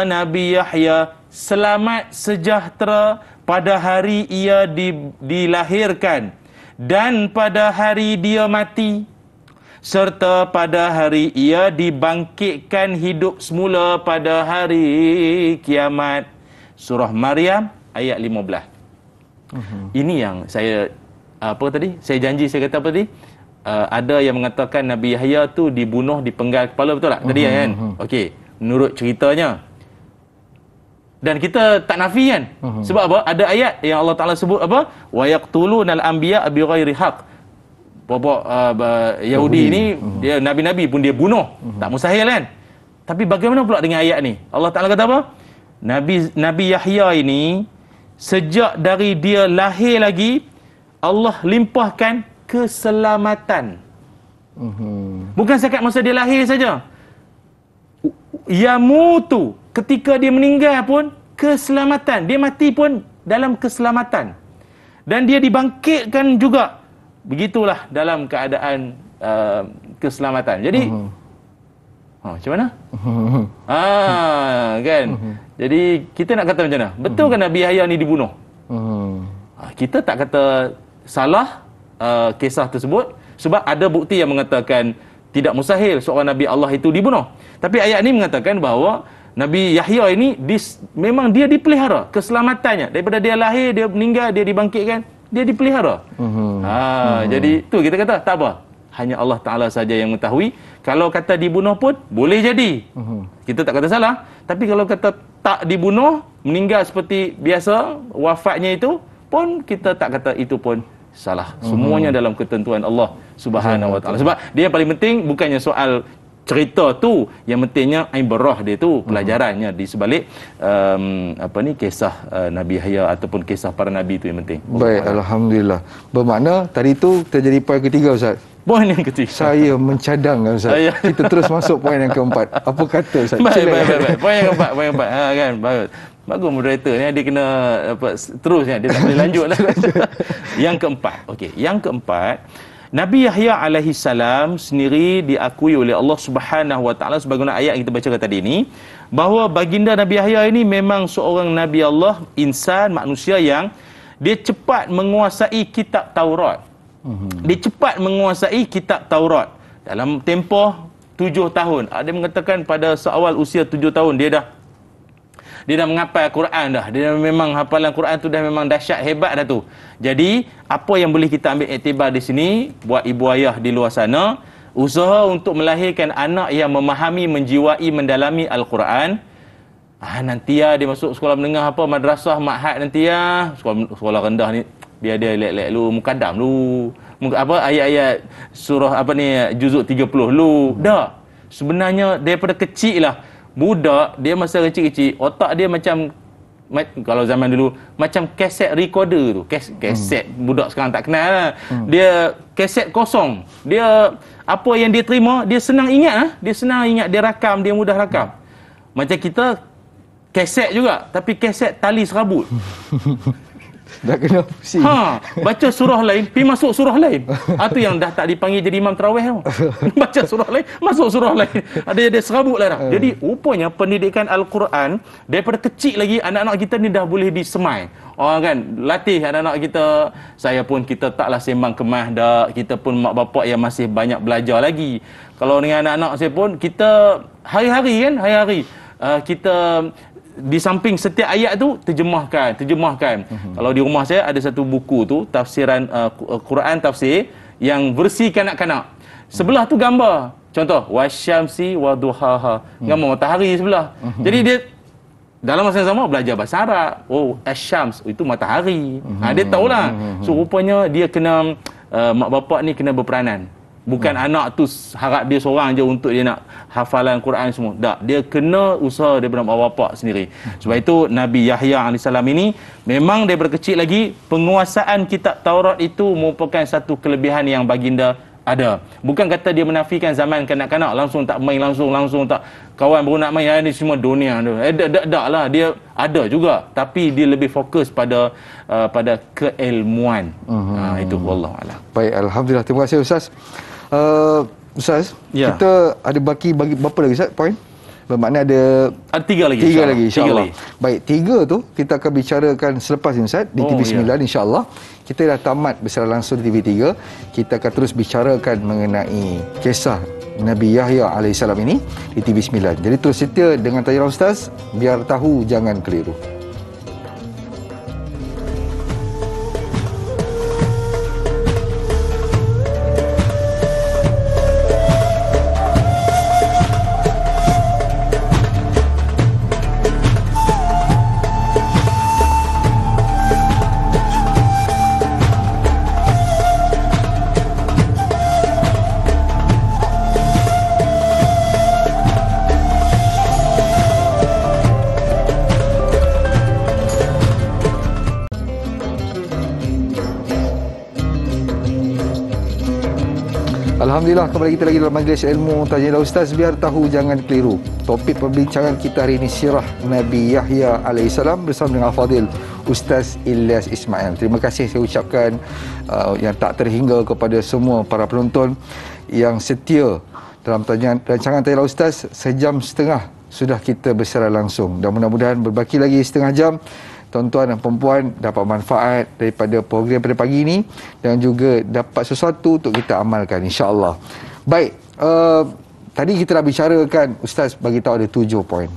Nabi Yahya selamat sejahtera pada hari ia dilahirkan dan pada hari dia mati, serta pada hari ia dibangkitkan hidup semula pada hari kiamat. Surah Maryam ayat 15. Ini yang saya saya janji saya kata apa tadi? Ada yang mengatakan Nabi Yahya tu dibunuh dipenggal kepala, betul tak tadi kan? Okey, menurut ceritanya. Dan kita tak nafi kan? Sebab apa? Ada ayat yang Allah Taala sebut apa? Wa yaqtulunal anbiya bighairi haqq. Yahudi ni dia nabi-nabi pun dia bunuh. Tak mustahil kan? Tapi bagaimana pula dengan ayat ni? Allah Taala kata apa? Nabi Yahya ini sejak dari dia lahir lagi Allah limpahkan keselamatan. Bukan setakat masa dia lahir saja. Yamutu, ketika dia meninggal pun keselamatan. Dia mati pun dalam keselamatan. Dan dia dibangkitkan juga. Begitulah dalam keadaan keselamatan. Jadi macam mana? Kan? Jadi kita nak kata macam mana? Betul kan Nabi Yahya ni dibunuh? Kita tak kata salah kisah tersebut, sebab ada bukti yang mengatakan tidak mustahil seorang Nabi Allah itu dibunuh. Tapi ayat ini mengatakan bahawa Nabi Yahya ini memang dia dipelihara keselamatannya. Daripada dia lahir, dia meninggal, dia dibangkitkan, dia dipelihara. Jadi tu kita kata tak apa. Hanya Allah Ta'ala saja yang mengetahui. Kalau kata dibunuh pun boleh jadi. Kita tak kata salah. Tapi kalau kata tak dibunuh, meninggal seperti biasa, wafatnya itu pun kita tak kata itu pun salah. Semuanya dalam ketentuan Allah Subhanahu Wa Ta'ala. Sebab dia yang paling penting bukannya soal cerita tu, yang pentingnya ibrah dia tu, pelajarannya di sebalik kisah Nabi Yahya ataupun kisah para nabi tu yang penting. Baik, alhamdulillah. Bermakna tadi tu terjadi poin ketiga, Ustaz. Poin yang ketiga. Saya mencadangkan, Ustaz. Kita terus masuk poin yang keempat. Apa kata, Ustaz? Baik. Poin yang keempat. Kan, bagus moderator ni, dia kena terusnya, dia tak boleh lanjut lah. Yang keempat. Okey, yang keempat, Nabi Yahya alaihi salam sendiri diakui oleh Allah Subhanahu Wa Ta'ala sebagaimana ayat yang kita bacakan tadi ini, bahawa baginda Nabi Yahya ini memang seorang Nabi Allah, insan, manusia yang dia cepat menguasai kitab Taurat. Dia cepat menguasai kitab Taurat dalam tempoh 7 tahun. Ada yang mengatakan pada seawal usia 7 tahun dia dah menghafal Quran dah. Dia memang hafalan Quran tu dah memang dahsyat, hebat dah tu. Jadi, apa yang boleh kita ambil iktibar di sini buat ibu ayah di luar sana, usaha untuk melahirkan anak yang memahami, menjiwai, mendalami Al-Quran. Nanti dia masuk sekolah menengah madrasah, ma'had nanti sekolah rendah ni biar dia lek-lek lu, mukadam lu. Ayat-ayat surah juzuk 30 lu. Dah. Sebenarnya daripada kecil lah, budak dia masa kecil-kecil, otak dia macam kalau zaman dulu macam kaset recorder tu. Kaset budak sekarang tak kenal lah. Dia kaset kosong. Dia apa yang dia terima, dia senang ingat dia rakam, dia mudah rakam. Macam kita kaset juga, tapi kaset tali serabut. Dah kena pusing. Baca surah lain, pergi masuk surah lain. Itu yang dah tak dipanggil jadi imam tarawih tu. Baca surah lain, masuk surah lain. Ada serabut lah dah. Jadi rupanya pendidikan Al-Quran daripada kecil lagi anak-anak kita ni dah boleh disemai. Kan, latih anak-anak kita. Saya pun kita taklah sembang kemas dah. Kita pun mak bapak yang masih banyak belajar lagi. Kalau dengan anak-anak saya pun kita hari-hari kita di samping setiap ayat tu terjemahkan. Kalau di rumah saya ada satu buku tu, tafsiran Quran tafsir yang versi kanak-kanak. Sebelah tu gambar. Contoh, wasyamsi waduhaha. Gambar matahari sebelah. Jadi dia dalam masa yang sama belajar bahasa Arab. Asyams itu matahari. Dia tahulah. So rupanya dia kena mak bapak ni kena berperanan. Bukan anak tu harap dia seorang je untuk dia nak hafalan Quran semua. Tak, dia kena usaha daripada mak bapak sendiri. Sebab itu Nabi Yahya AS ini memang daripada kecil lagi penguasaan kitab Taurat itu merupakan satu kelebihan yang baginda ada. Bukan kata dia menafikan zaman kanak-kanak langsung tak main, langsung tak kawan baru nak main, ni semua dunia tu. Tak lah, dia ada juga, tapi dia lebih fokus pada keilmuan. Itu wallahu a'lam. Baik, alhamdulillah. Terima kasih Ustaz. Ustaz, ya. Kita ada bagi berapa lagi Ustaz poin? Bermakna ada 3 lagi. 3 lagi insya-Allah. Baik, 3 tu kita akan bicarakan selepas ini Ustaz di TV9 insya-Allah. Kita dah tamat bersecara langsung di TV3. Kita akan terus bicarakan mengenai kisah Nabi Yahya alaihissalam ini di TV9. Jadi terus setia dengan tayangan Ustaz, biar tahu jangan keliru. Alhamdulillah, kembali kita lagi dalam majlis ilmu Tanyalah Ustaz, biar tahu jangan keliru. Topik perbincangan kita hari ini sirah Nabi Yahya alaihissalam bersama dengan Al-Fadil Ustaz Ilyas Ismail. Terima kasih saya ucapkan yang tak terhingga kepada semua para penonton yang setia dalam rancangan Tanyalah Ustaz. Sejam setengah sudah kita bersiaran langsung dan mudah-mudahan berbaki lagi setengah jam tuan-tuan dan perempuan dapat manfaat daripada program pada pagi ini dan juga dapat sesuatu untuk kita amalkan, insya-Allah. Baik, tadi kita dah bicarakan, Ustaz bagi tahu ada 7 poin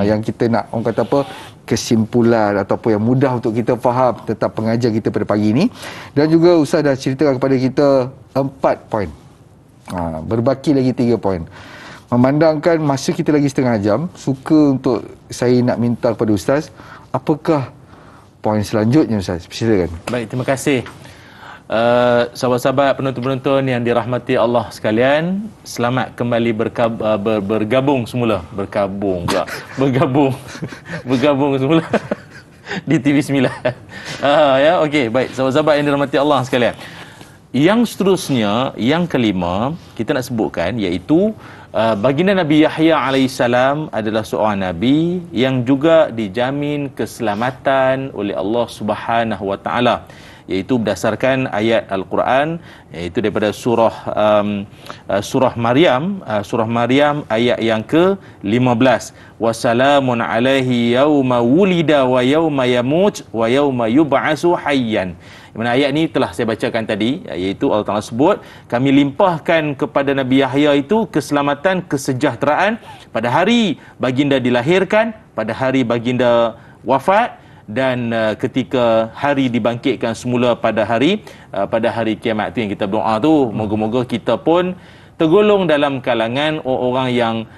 yang kita nak, orang kata apa, kesimpulan ataupun yang mudah untuk kita faham tentang pengajian kita pada pagi ini. Dan juga Ustaz dah ceritakan kepada kita 4 poin. Berbaki lagi 3 poin. Memandangkan masa kita lagi setengah jam, suka untuk saya nak minta kepada Ustaz, apakah poin selanjutnya, Ustaz? Silakan. Baik, terima kasih. Sahabat-sahabat penonton-penonton yang dirahmati Allah sekalian, selamat kembali bergabung semula. Bergabung semula di TV9. Ya, okey, baik. Sahabat-sahabat yang dirahmati Allah sekalian. Yang seterusnya, yang kelima, kita nak sebutkan iaitu baginda Nabi Yahya alaihissalam adalah seorang nabi yang juga dijamin keselamatan oleh Allah Subhanahu wa taala, iaitu berdasarkan ayat Al-Quran, iaitu daripada surah Maryam, ayat yang ke-15. Wassalamun alaihi yauma wulida wa yauma yamut wa yauma yub'atsu hayyan. Mana ayat ni telah saya bacakan tadi, iaitu Allah Taala sebut, kami limpahkan kepada Nabi Yahya itu keselamatan, kesejahteraan pada hari baginda dilahirkan, pada hari baginda wafat, dan ketika hari dibangkitkan semula pada hari kiamat. Tu yang kita berdoa tu, moga-moga kita pun tergolong dalam kalangan orang yang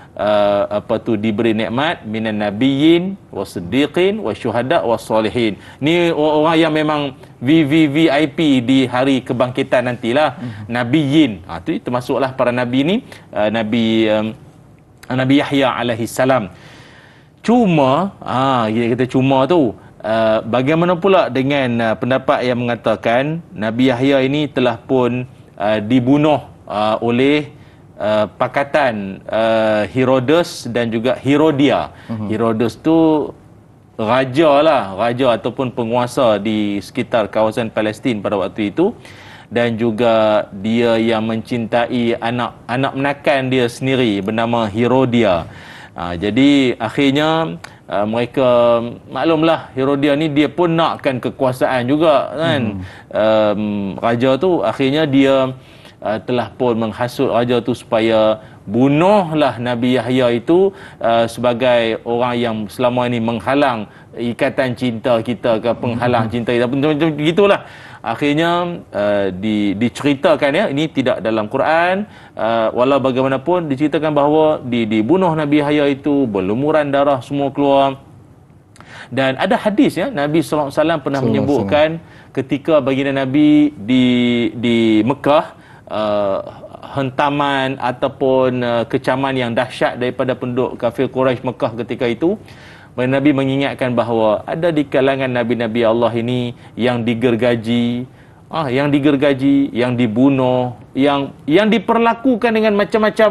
diberi nikmat minan nabiyyin wasiddiqin wasyuhada wassalihin. Ni orang yang memang VVVIP di hari kebangkitan nantilah. Nabiyyin, tu termasuklah para nabi ni, Nabi Yahya alaihi salam. Cuma kita kata cuma tu, bagaimana pula dengan pendapat yang mengatakan Nabi Yahya ini telah pun dibunuh oleh pakatan Herodes dan juga Herodia. Herodes tu raja ataupun penguasa di sekitar kawasan Palestin pada waktu itu, dan juga dia yang mencintai anak menakan dia sendiri bernama Herodia. Jadi akhirnya mereka, maklumlah Herodia ni dia pun nakkan kekuasaan juga kan. Raja tu akhirnya dia telah pun menghasut raja tu supaya bunuhlah Nabi Yahya itu sebagai orang yang selama ini menghalang ikatan cinta kita ke penghalang cinta kita, macam gitulah. Akhirnya diceritakan, ya, ini tidak dalam Quran, walau bagaimanapun diceritakan bahawa dibunuh Nabi Yahya itu, berlumuran darah semua keluar. Dan ada hadis, ya, Nabi SAW pernah menyebutkan ketika baginda Nabi di Mekah, hentaman ataupun kecaman yang dahsyat daripada penduduk kafir Quraisy Mekah ketika itu, Nabi mengingatkan bahawa ada di kalangan nabi-nabi Allah ini yang digergaji, yang dibunuh, yang diperlakukan dengan macam-macam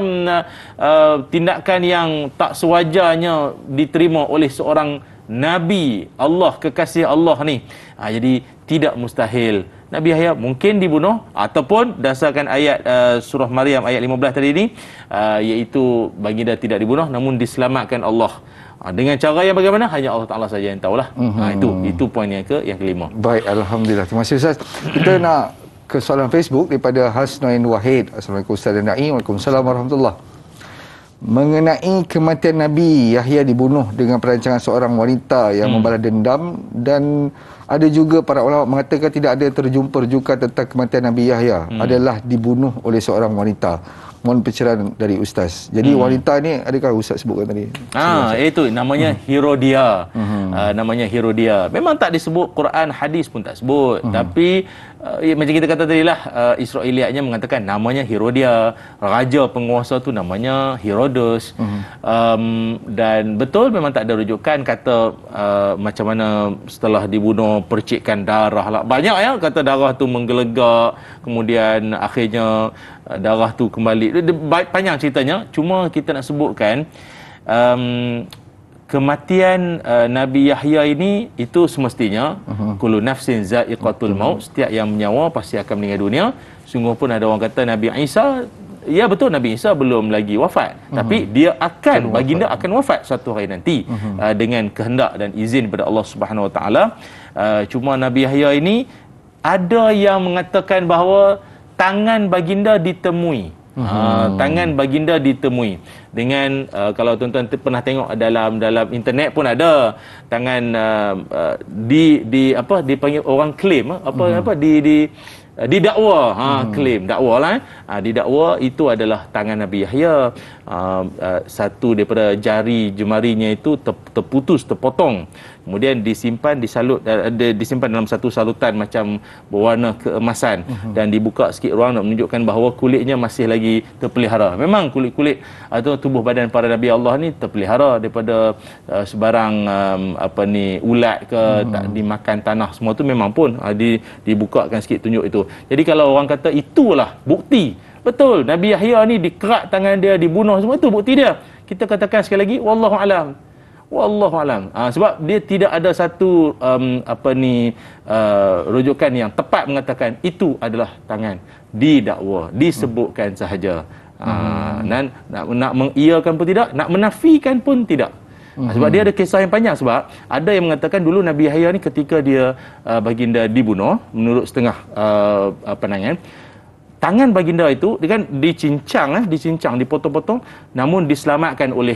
tindakan yang tak sewajarnya diterima oleh seorang nabi Allah, kekasih Allah ni. Jadi tidak mustahil Nabi Yahya mungkin dibunuh, ataupun dasarkan ayat surah Maryam ayat 15 tadi ni, iaitu baginda tidak dibunuh namun diselamatkan Allah. Dengan cara yang bagaimana, hanya Allah Ta'ala saja yang tahulah. Itu poin yang kelima. Baik, Alhamdulillah. Terima kasih, Ustaz. Kita nak ke soalan Facebook daripada Hasnain Wahid. Assalamualaikum Ustaz dan Naim. Waalaikumsalam warahmatullahi. Mengenai kematian Nabi Yahya dibunuh dengan perancangan seorang wanita yang membalas dendam, dan ada juga para ulama mengatakan tidak ada terjumpa rujukan tentang kematian Nabi Yahya adalah dibunuh oleh seorang wanita. Mohon pencerahan dari Ustaz. Jadi wanita ni adakah Ustaz sebutkan tadi? Itu namanya Herodia. Namanya Herodia. Memang tak disebut, Quran, hadis pun tak sebut. Tapi macam kita kata tadi lah, Israeliatnya mengatakan namanya Herodia. Raja penguasa tu namanya Herodes. Dan betul memang tak ada rujukan kata macam mana setelah dibunuh percikkan darah lah. Banyak, ya, kata darah tu menggelegak, kemudian akhirnya darah tu kembali. Panjang ceritanya, cuma kita nak sebutkan kematian Nabi Yahya ini itu semestinya kullu nafsin za'iqatul maut, setiap yang menyawa pasti akan meninggal dunia. Sungguh pun ada orang kata Nabi Isa, ya betul, Nabi Isa belum lagi wafat, tapi dia akan, baginda akan wafat satu hari nanti dengan kehendak dan izin daripada Allah Subhanahu Wa Taala. Cuma Nabi Yahya ini ada yang mengatakan bahawa tangan baginda ditemui. Tangan baginda ditemui dengan kalau tuan-tuan pernah tengok dalam internet pun ada tangan dipanggil orang claim didakwa, claim dakwa lah. Didakwa itu adalah tangan Nabi Yahya. Satu daripada jari jemarinya itu terputus, terpotong. Kemudian disimpan dalam satu salutan macam berwarna keemasan dan dibuka sikit ruang nak menunjukkan bahawa kulitnya masih lagi terpelihara. Memang kulit-kulit atau tubuh badan para Nabi Allah ni terpelihara daripada sebarang ulat ke, tak dimakan tanah, semua tu memang pun dibukakan sikit tunjuk itu. Jadi kalau orang kata itulah bukti, betul Nabi Yahya ni dikerat tangan dia, dibunuh, semua itu bukti dia. Kita katakan sekali lagi wallahu alam. Wallahu alam. Sebab dia tidak ada satu rujukan yang tepat mengatakan itu adalah tangan didakwa, disebutkan sahaja. Dan nak mengiyakan pun tidak, nak menafikan pun tidak. Sebab dia ada kisah yang panjang. Sebab ada yang mengatakan dulu Nabi Yahya ni ketika dia baginda dibunuh, menurut setengah pandangan, tangan baginda itu dia kan dicincang, dipotong-potong, namun diselamatkan oleh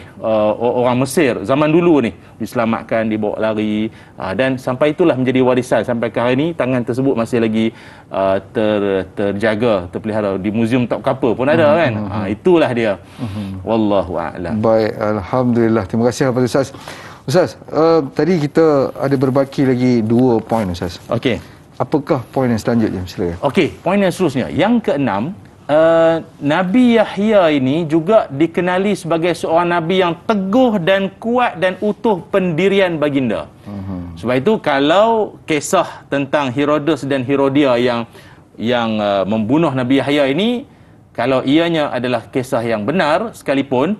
orang Mesir zaman dulu ni, diselamatkan, dibawa lari, dan sampai itulah menjadi warisan sampai ke hari ini. Tangan tersebut masih lagi terjaga, terpelihara di muzium tak apa pun ada kan. Itulah dia. Wallahu a'lam. Baik, alhamdulillah. Terima kasih kepada Ustaz. Ustaz, tadi kita ada berbaki lagi 2 poin Ustaz. Okey. Apakah poin yang selanjutnya? Silakan. Okey, poin yang seterusnya. Yang keenam, Nabi Yahya ini juga dikenali sebagai seorang Nabi yang teguh dan kuat dan utuh pendirian baginda. Sebab itu kalau kisah tentang Herodes dan Herodia yang membunuh Nabi Yahya ini, kalau ianya adalah kisah yang benar sekalipun,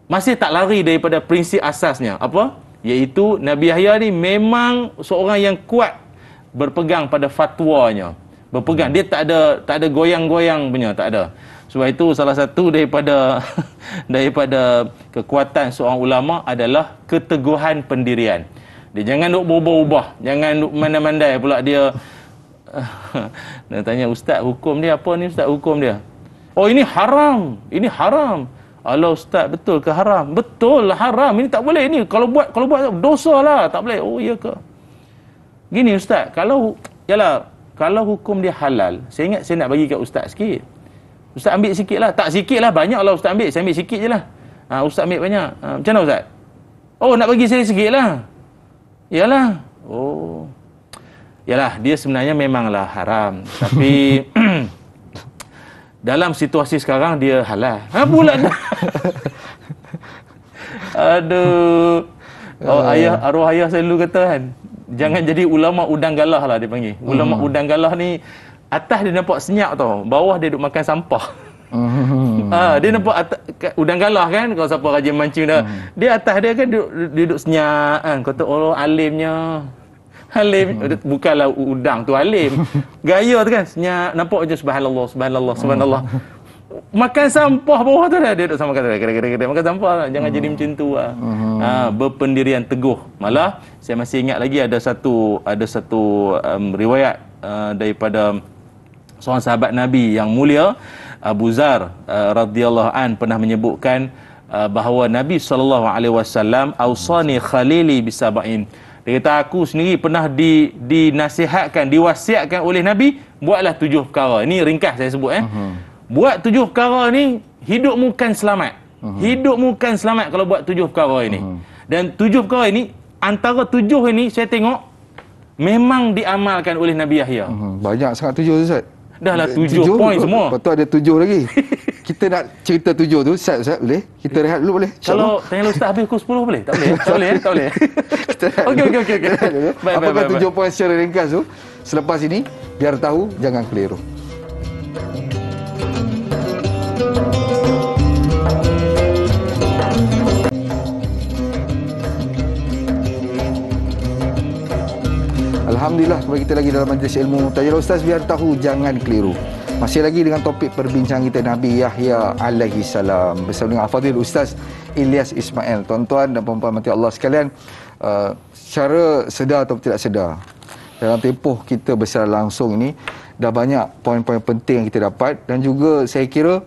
masih tak lari daripada prinsip asasnya. Apa? Iaitu Nabi Yahya ni memang seorang yang kuat berpegang pada fatwanya. Berpegang, dia tak ada goyang-goyang punya, tak ada. Sebab itu salah satu daripada kekuatan seorang ulama adalah keteguhan pendirian. Dia jangan duk berubah-ubah, jangan duk mandai-mandai pula dia. Nak tanya ustaz hukum dia apa ni, ustaz hukum dia? Oh ini haram, ini haram. Allah ustaz, betul ke haram? Betul lah haram, ini tak boleh, ini kalau buat dosa lah, tak boleh. Oh iya ke? Gini ustaz, kalau hukum dia halal, saya ingat saya nak bagi kat ustaz sikit. Ustaz ambil sikit lah. Tak sikit lah, banyak lah ustaz ambil, saya ambil sikit je lah. Ustaz ambil banyak. Macam mana ustaz? Oh nak bagi saya sikit lah. Yalah. Oh, yalah, dia sebenarnya memanglah haram, tapi dalam situasi sekarang dia halal. Bulan. Aduh. Arwah ayah saya dulu kata kan, jangan jadi ulama udang galah lah dia panggil. Ulama udang galah ni atas dia nampak senyap tau, bawah dia duduk makan sampah. Dia nampak udang galah kan, kalau siapa rajin mancing dah. Dia atas dia kan duduk senyap kan. Kata oh alimnya. Alim, bukanlah udang tu alim. Gaya tu kan, senyap, nampak je subhanallah, subhanallah, subhanallah. Makan sampah bawah tu dah, dia duduk sama kata, makan sampah lah. Jangan jadi macam tu lah. Berpendirian teguh. Malah, saya masih ingat lagi ada satu riwayat daripada seorang sahabat Nabi yang mulia, Abu Zar radhiyallahu an pernah menyebutkan bahawa Nabi SAW ausani khalili bisaba'in. Dia kata aku sendiri pernah dinasihatkan, diwasiatkan oleh Nabi, buatlah 7 perkara. Ini ringkas saya sebut Buat 7 perkara ni, hidupmu kan selamat. Hidupmu kan selamat kalau buat 7 perkara ini. Dan 7 perkara ini, antara 7 ini saya tengok memang diamalkan oleh Nabi Yahya. Banyak sangat 7 Ustaz. Dah lah 7 poin semua. Betul, ada 7 lagi. Kita nak cerita 7 tu, Ustaz boleh? Kita rehat dulu boleh? Kalau tanya ustaz habis pukul 10 boleh? Tak boleh? Tak boleh, tak boleh. Okey. Apakah 7 poin secara ringkas tu? Selepas ini, biar tahu, jangan keliru. Alhamdulillah kembali kita lagi dalam majlis ilmu Tajuk Ustaz biar tahu jangan keliru. Masih lagi dengan topik perbincangan kita Nabi Yahya alaihi salam bersama dengan Al-Fadhil Ustaz Ilyas Ismail. Tuan-tuan dan puan-puan mati Allah sekalian, secara sedar atau tidak sedar, dalam tempoh kita bersiaran langsung ini dah banyak poin-poin penting yang kita dapat, dan juga saya kira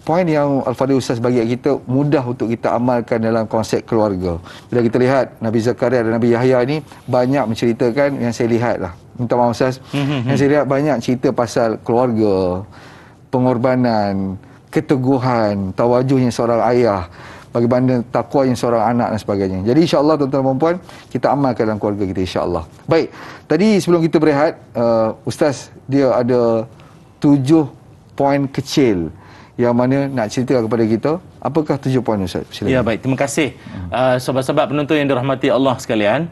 poin yang Al-Fadhil Ustaz bagi kita mudah untuk kita amalkan dalam konsep keluarga. Bila kita lihat Nabi Zakaria dan Nabi Yahya ini banyak menceritakan, yang saya lihat lah, minta maaf Ustaz, yang saya lihat banyak cerita pasal keluarga, pengorbanan, keteguhan, tawajuhnya seorang ayah, bagaimana takwanya seorang anak dan sebagainya. Jadi insya-Allah tuan-tuan dan puan, kita amalkan dalam keluarga kita insya-Allah. Baik, tadi sebelum kita berehat, Ustaz dia ada 7 poin kecil yang mana nak cerita kepada kita. Apakah 7 poin Ustaz? Silakan. Ya, baik, terima kasih. Sahabat-sahabat penonton yang dirahmati Allah sekalian,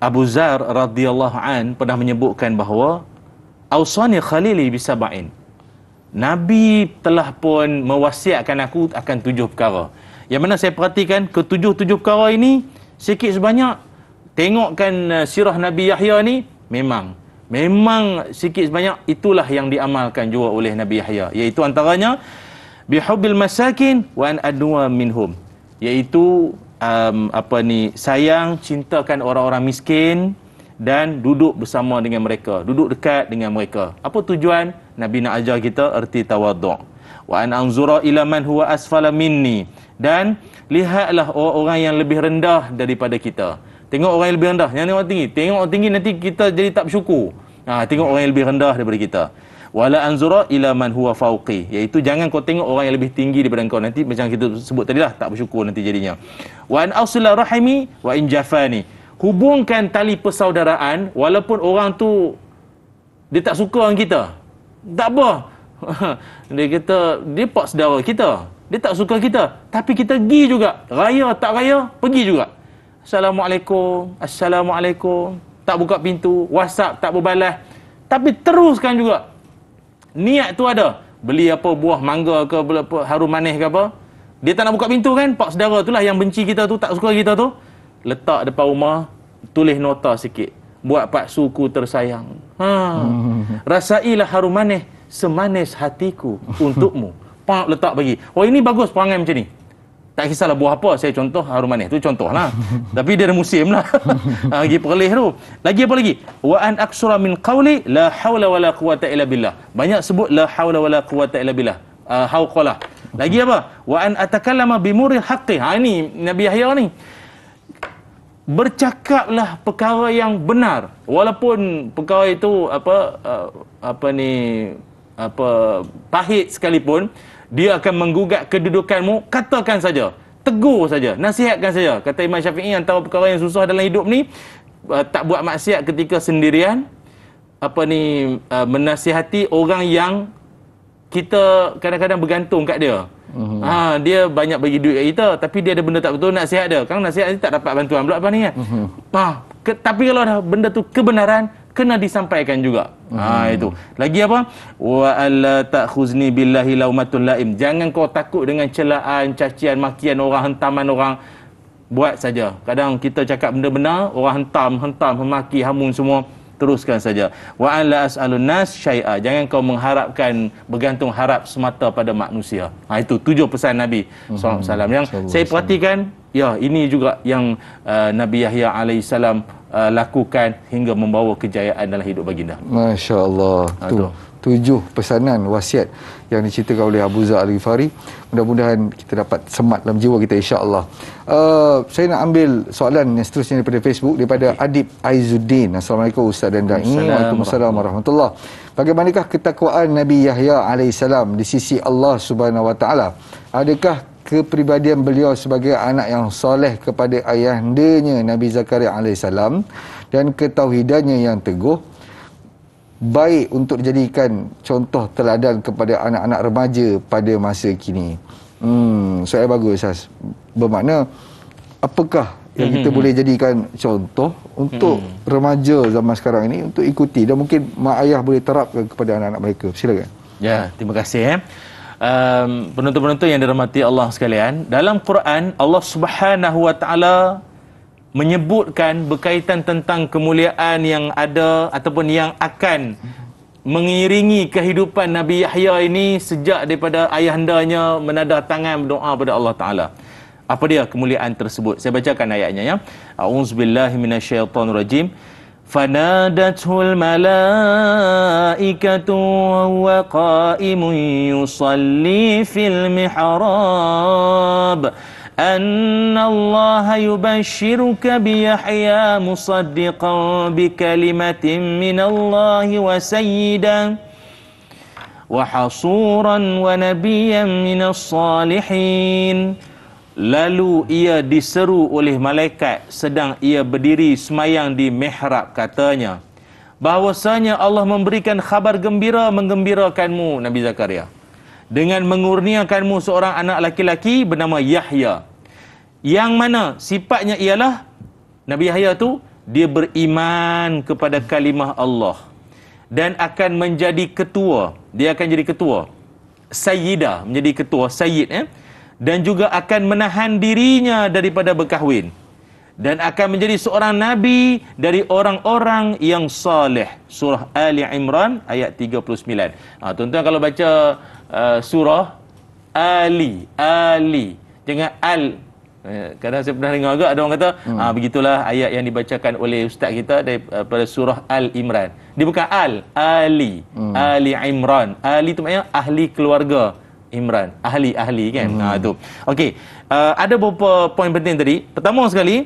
Abu Zar radhiyallahu an pernah menyebutkan bahawa ausani khalili bisab'in. Nabi telah pun mewasiatkan aku akan 7 perkara. Yang mana saya perhatikan ke-7 perkara ini sikit sebanyak tengokkan sirah Nabi Yahya ni, memang sikit sebanyak itulah yang diamalkan juga oleh Nabi Yahya, iaitu antaranya bihubbil masakin wa an adwa minhum, iaitu sayang, cintakan orang-orang miskin dan duduk bersama dengan mereka, duduk dekat dengan mereka. Apa tujuan? Nabi nak ajar kita erti tawaduk. Wa an anzura ila man huwa asfala minni, dan lihatlah orang-orang yang lebih rendah daripada kita. Tengok orang yang lebih rendah, yang tengok tinggi. Tengok orang tinggi nanti kita jadi tak bersyukur. Tengok orang yang lebih rendah daripada kita. Wala anzura ila man huwa fauqi, iaitu jangan kau tengok orang yang lebih tinggi daripada kau, nanti macam kita sebut tadi lah, tak bersyukur nanti jadinya. Wa an ausila rahimi wa in jafani, hubungkan tali persaudaraan walaupun orang tu dia tak suka dengan kita. Tak apa. Dia kata dia pak saudara kita, dia tak suka kita, tapi kita pergi juga. Raya tak raya, pergi juga. Assalamualaikum, tak buka pintu, WhatsApp tak berbalas, tapi teruskan juga. Niat tu ada. Beli apa, buah mangga ke, harum manis ke apa, dia tak nak buka pintu kan, pak saudara itulah yang benci kita tu, tak suka kita tu, letak depan rumah, tulis nota sikit, buat pak suku tersayang, rasailah harum manis semanis hatiku untukmu. Pak letak bagi. Oh, ini bagus perangai macam ni. Tak kisahlah buah apa, saya contoh harum manis tu contohlah. Tapi dia ada musim lah. Lagi perlih tu. Lagi apa lagi? Wa an aksura min qawli la hawla wala quwata illa billah. Banyak sebut la hawla wala quwata illa billah. Hauqalah. Lagi apa? Wa an atakallama bimuril haqqi. Ini Nabi Yahya ni. Bercakaplah perkara yang benar, walaupun perkara itu pahit sekalipun, dia akan menggugat kedudukanmu, katakan saja, tegur saja, nasihatkan saja. Kata Imam Syafi'i, antara perkara yang susah dalam hidup ni, tak buat maksiat ketika sendirian, menasihati orang yang kita kadang-kadang bergantung kat dia. Dia banyak bagi duit kat kita, tapi dia ada benda tak betul, nasihat dia. Kan nasihat ni tak dapat bantuan pula apa ni kan. Tapi kalau dah benda tu kebenaran, kena disampaikan juga. Itu. Lagi apa? Wa alla ta'khuzni billahi laumatul laim. Jangan kau takut dengan celaan, cacian, makian orang, hentaman orang. Buat saja. Kadang kita cakap benda benar, orang hentam, memaki, hamun semua. Teruskan saja. Wa alla as'alun nas syai'a. Jangan kau mengharapkan, bergantung harap semata pada manusia. Itu 7 pesan Nabi SAW. Yang saya perhatikan, ya, ini juga yang Nabi Yahya alaihissalam lakukan hingga membawa kejayaan dalam hidup baginda. Masya Allah. 7 pesanan wasiat yang diceritakan oleh Abu Zar Al-Ghifari. Mudah-mudahan kita dapat semat dalam jiwa kita insya-Allah. Saya nak ambil soalan yang seterusnya daripada Facebook, daripada Adib Aizuddin. Assalamualaikum Ustaz dan Da'i. Waalaikumsalam warahmatullahi. Bagaimanakah ketakwaan Nabi Yahya alaihissalam di sisi Allah Subhanahu wa taala? Adakah kepribadian beliau sebagai anak yang soleh kepada ayahandanya Nabi Zakaria alaihissalam dan ketauhidannya yang teguh baik untuk dijadikan contoh teladan kepada anak-anak remaja pada masa kini? Soalan bagus Ustaz. Bermakna apakah yang kita boleh jadikan contoh untuk remaja zaman sekarang ini untuk ikuti, dan mungkin mak ayah boleh terapkan kepada anak-anak mereka? Silakan. Ya, terima kasih. Penonton-penonton yang dirahmati Allah sekalian, dalam Quran Allah Subhanahu wa taala menyebutkan berkaitan tentang kemuliaan yang ada ataupun yang akan mengiringi kehidupan Nabi Yahya ini sejak daripada ayahandanya menadah tangan berdoa kepada Allah Ta'ala. Apa dia kemuliaan tersebut? Saya bacakan ayatnya ya. A'udzubillahi minasyaitonirrajim. Fanadathul malaikatu wa qa'imun yusalli fil mihrab. أن الله يبشرك بيحيى مصدقا بكلمة من الله وسيدا وحصورا ونبيا من الصالحين. Lalu ia diseru oleh malaikat sedang ia berdiri semayang di mihrab, katanya bahwasanya Allah memberikan khabar gembira menggembirakanmu Nabi Zakaria dengan mengurniakanmu seorang anak laki-laki bernama Yahya, yang mana sifatnya ialah Nabi Yahya tu dia beriman kepada kalimah Allah dan akan menjadi ketua. Dia akan jadi ketua, sayyidah, menjadi ketua sayyid dan juga akan menahan dirinya daripada berkahwin dan akan menjadi seorang nabi dari orang-orang yang saleh. Surah Ali Imran ayat 39. Tuan-tuan kalau baca surah Ali, jangan Al. Kadang saya pernah dengar juga ada orang kata begitulah ayat yang dibacakan oleh ustaz kita daripada surah Al Imran. Dia bukan Al, Ali, Ali Imran. Ali tu maknanya ahli keluarga Imran, ahli kan. Tu. Okey, ada beberapa poin penting tadi. Pertama sekali,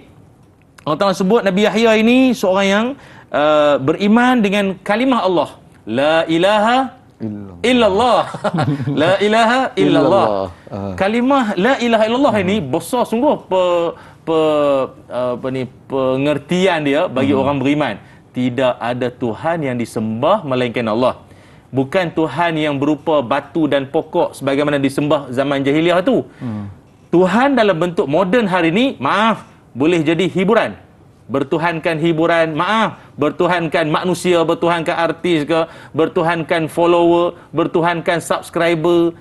Allah Taala sebut Nabi Yahya ini seorang yang beriman dengan kalimah Allah, la ilaha illallah. La ilaha illallah. Kalimah la ilaha illallah ini besar sungguh pengertian dia bagi orang beriman. Tidak ada Tuhan yang disembah melainkan Allah. Bukan Tuhan yang berupa batu dan pokok sebagaimana disembah zaman jahiliah tu. Tuhan dalam bentuk moden hari ini, maaf, boleh jadi hiburan. Bertuhankan hiburan, maaf, bertuhankan manusia, bertuhankan artis ke, bertuhankan follower, bertuhankan subscriber.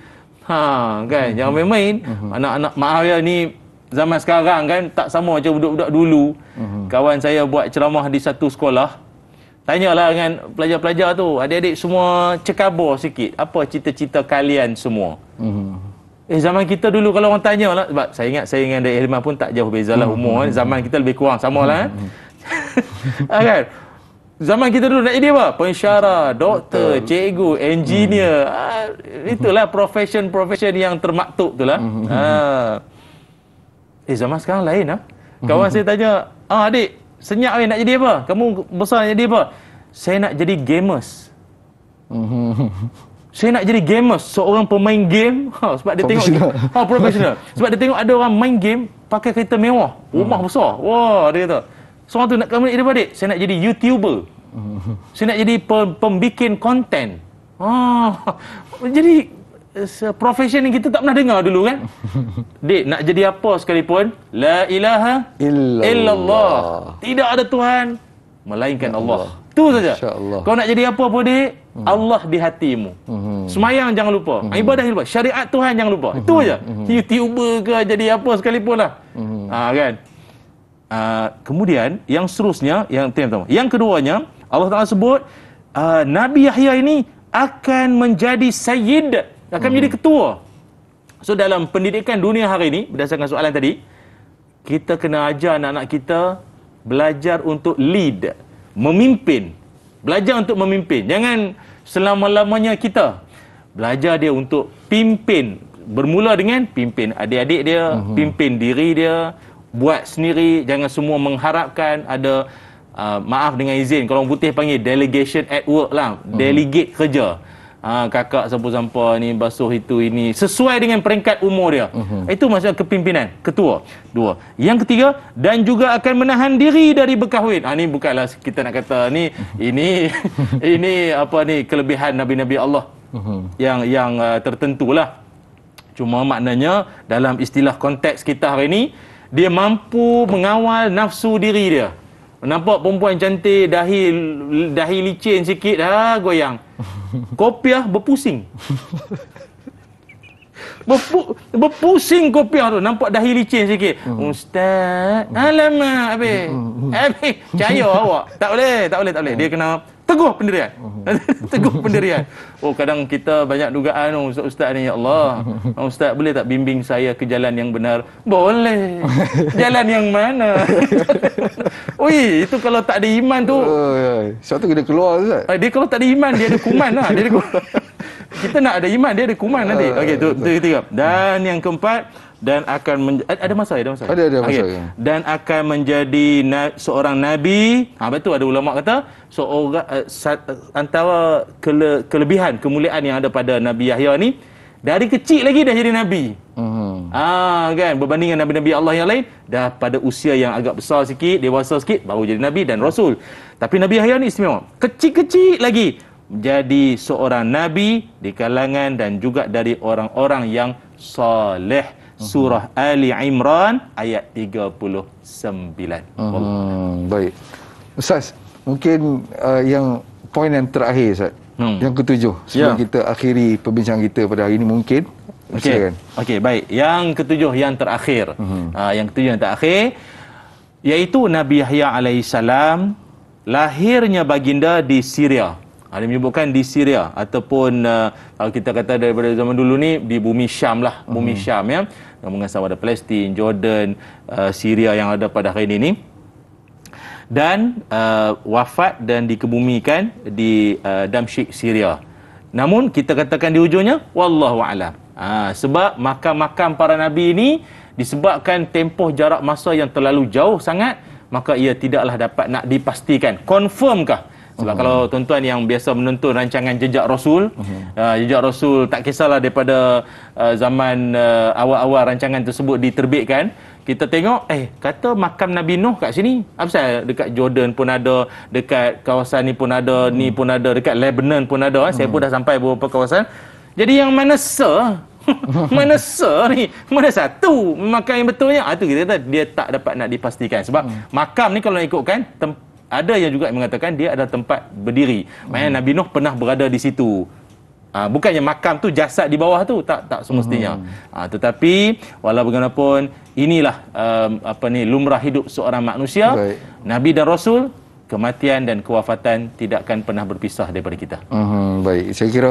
Kan, jangan main-main. Anak-anak, maaf ya, ni zaman sekarang kan tak sama macam budak-budak dulu. Kawan saya buat ceramah di satu sekolah, tanyalah dengan pelajar-pelajar tu, adik-adik semua cekabur sikit, apa cita-cita kalian semua? Zaman kita dulu kalau orang tanya lah, sebab saya ingat saya dengan Dek Hilman pun tak jauh bezalah umur kan. Zaman kita lebih kurang sama lah kan. Zaman kita dulu nak jadi apa? Pensyarah, doktor, cikgu, engineer. Itulah profession yang termaktub tu lah. Zaman sekarang lain lah. Kawan saya tanya, adik, senyap nak jadi apa? Kamu besar nak jadi apa? Saya nak jadi gamers. Saya nak jadi gamers, seorang pemain game. Sebab dia tengok profesional. Sebab dia tengok ada orang main game pakai kereta mewah, rumah besar. Wah, dia kata. Seorang tu nak kamu nak jadi apa, adik? Saya nak jadi YouTuber. Saya nak jadi pembikin konten. Jadi profession yang kita tak pernah dengar dulu kan. Dek, nak jadi apa sekalipun, la ilaha illallah. Tidak ada Tuhan melainkan Allah. Tu saja. Kau nak jadi apa pun, dek, Allah di hatimu. Semayang jangan lupa, ibadah jangan lupa, syariat Tuhan jangan lupa. Itu aja. YouTuber ke jadi apa sekalipun lah. Kan. Kemudian yang seterusnya, yang pertama, yang keduanya, Allah Taala sebut Nabi Yahya ini akan menjadi sayyid, akan menjadi ketua. So dalam pendidikan dunia hari ini, berdasarkan soalan tadi, kita kena ajar anak-anak kita belajar untuk lead, memimpin. Belajar untuk memimpin. Jangan selama-lamanya kita belajar dia untuk pimpin. Bermula dengan pimpin adik-adik dia, pimpin diri dia, buat sendiri. Jangan semua mengharapkan ada, maaf dengan izin, kalau orang putih panggil delegation at work lah, delegate kerja. Kakak sampa-sampa ni basuh itu ini, sesuai dengan peringkat umur dia. Itu maksud kepimpinan, ketua. Dua. Yang ketiga, dan juga akan menahan diri dari berkahwin. Ni bukanlah kita nak kata ini apa ni kelebihan nabi-nabi Allah yang tertentulah. Cuma maknanya dalam istilah konteks kita hari ini, dia mampu mengawal nafsu diri dia. Nampak perempuan cantik, dahi licin sikit, goyang. Kopiah berpusing. berpusing kopiah tu, nampak dahi licin sikit. Ustaz, alamak habis. Habis. Percaya awak. Tak boleh. Dia kena teguh pendirian. Teguh pendirian. Oh, kadang kita banyak dugaan, ustaz ni, ya Allah. Ustaz boleh tak bimbing saya ke jalan yang benar? Boleh. Jalan yang mana? Ui, itu kalau tak ada iman tu. Sebab tu kena keluar, Ustaz. Dia kalau tak ada iman, dia ada kuman lah. Kita nak ada iman, dia ada kuman nanti. Okey, tu ketiga. Dan yang keempat, dan akan ada masa. Ada masa. Okay. Dan akan menjadi seorang nabi. Betul, ada ulama kata seorang antara kelebihan kemuliaan yang ada pada Nabi Yahya ni, dari kecil lagi dah jadi nabi. Kan, berbanding dengan nabi-nabi Allah yang lain, dah pada usia yang agak besar sikit, dewasa sikit, baru jadi nabi dan rasul. Tapi Nabi Yahya ni istimewa. Kecil-kecil lagi jadi seorang nabi di kalangan dan juga dari orang-orang yang soleh. Surah Ali Imran ayat 39. Baik. Ustaz, mungkin yang poin yang terakhir, Ustaz. Yang ketujuh sebelum kita akhiri perbincangan kita pada hari ini mungkin. Okey, baik. Yang ketujuh yang terakhir. Yang ketujuh yang terakhir iaitu Nabi Yahya alaihissalam, lahirnya baginda di Syria. Dia menyebutkan di Syria ataupun kalau kita kata daripada zaman dulu ni di bumi Syam lah, bumi Syam ya. Gabungan sama ada Palestin, Jordan, Syria yang ada pada hari ini. Dan wafat dan dikebumikan di Damsyik, Syria. Namun kita katakan di hujungnya wallahu a'lam. Sebab makam-makam para nabi ini disebabkan tempoh jarak masa yang terlalu jauh sangat, maka ia tidaklah dapat nak dipastikan confirmkah. Sebab kalau tuan-tuan yang biasa menonton rancangan Jejak Rasul, Jejak Rasul tak kisahlah daripada zaman awal-awal rancangan tersebut diterbitkan, kita tengok kata makam Nabi Nuh kat sini. Apa pasal dekat Jordan pun ada, dekat kawasan ni pun ada, ni pun ada, dekat Lebanon pun ada. Saya pun dah sampai beberapa kawasan. Jadi yang mana mana ni, mana satu makam yang betulnya? Itu kita kata dia tak dapat nak dipastikan. Sebab makam ni kalau nak ikutkan, ada yang juga mengatakan dia adalah tempat berdiri. Maksudnya Nabi Nuh pernah berada di situ. Bukannya makam tu jasad di bawah tu, tak semestinya. Tetapi walau bagaimanapun, inilah lumrah hidup seorang manusia. Baik. Nabi dan Rasul, kematian dan kewafatan tidak akan pernah berpisah daripada kita. Baik, saya kira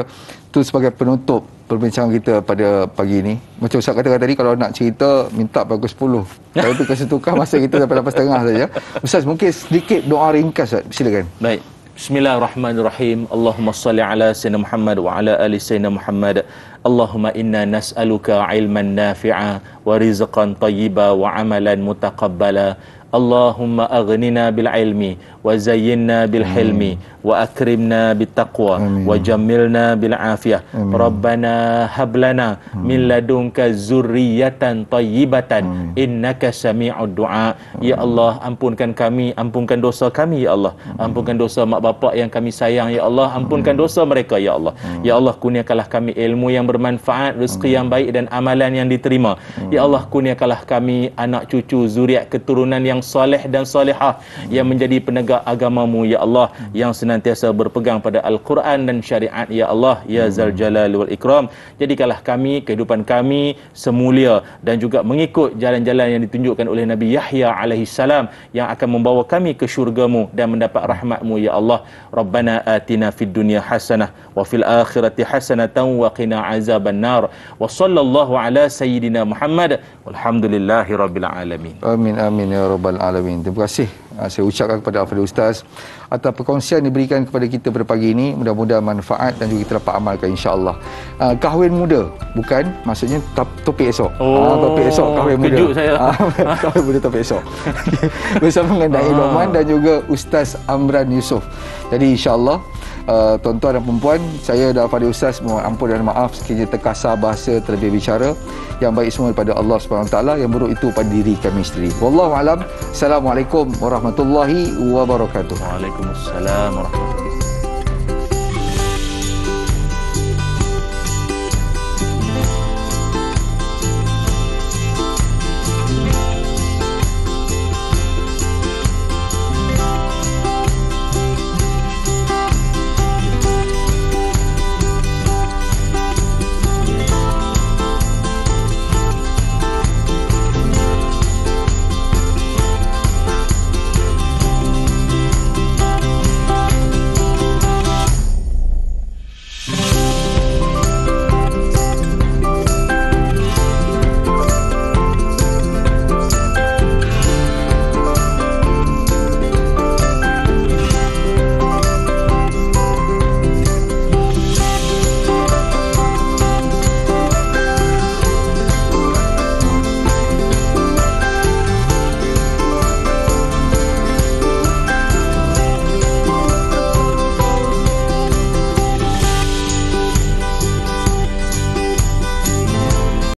itu sebagai penutup perbincangan kita pada pagi ini. Macam Ustaz katakan tadi, kalau nak cerita minta pukul 10. Kalau itu kesetukah masa kita sampai 8.30 saja. Ustaz, mungkin sedikit doa ringkas, Ustaz. Silakan. Baik. Bismillahirrahmanirrahim. Allahumma salli ala sayyidina Muhammad wa ala ali sayyidina Muhammad. Allahumma inna nas'aluka ilman nafi'a wa rizqan tayyiba wa amalan mutaqabbala. Allahumma aghnina bil ilmi wa zayyinna bil hilmi wa akrimna bit taqwa wa jammilna bil afiyah. Rabbana hab lana min ladunka zurriyatan tayyibatan innaka sami'ud du'a. Ya Allah, ampunkan kami, ampunkan dosa kami ya Allah. Ampunkan dosa mak bapak yang kami sayang ya Allah. Ampunkan dosa mereka ya Allah. Ya Allah, kurniakanlah kami ilmu yang bermanfaat, rezeki yang baik dan amalan yang diterima. Ya Allah, kurniakanlah kami anak cucu, zuriat, keturunan yang soleh dan solehah yang menjadi penegak agamamu ya Allah, yang senantiasa berpegang pada Al-Quran dan syariat ya Allah ya Zal Jalal wal Ikram. Jadikanlah kami, kehidupan kami semulia dan juga mengikut jalan-jalan yang ditunjukkan oleh Nabi Yahya alaihissalam yang akan membawa kami ke syurgamu dan mendapat rahmatmu ya Allah. Rabbana atina fid dunya hasanah wa fil akhirati hasanatan wa qina azaban nar. Wa sallallahu ala sayyidina Muhammad walhamdulillahi rabbil alamin. Amin amin ya rabbal alamin. Terima kasih saya ucapkan kepada Al-Fadhil Ustaz atas perkongsian yang diberikan kepada kita pada pagi ini. Mudah-mudahan manfaat dan juga kita dapat amalkan insya-Allah. Kahwin muda, bukan maksudnya topik esok. Topik esok kahwin muda. Kejut saya. Kahwin muda topik esok. Bersama dengan Da'i Luqman dan juga Ustaz Amran Yusof. Jadi insya-Allah tuan-tuan dan perempuan, saya dan Al-Fadhil Ustaz mohon ampun dan maaf sekiranya terkasar bahasa, terlebih bicara. Yang baik semua daripada Allah SWT, yang buruk itu pada diri kami sendiri. Wallahu alam. Assalamualaikum warahmatullahi wabarakatuh. Waalaikumsalam warahmatullahi wabarakatuh.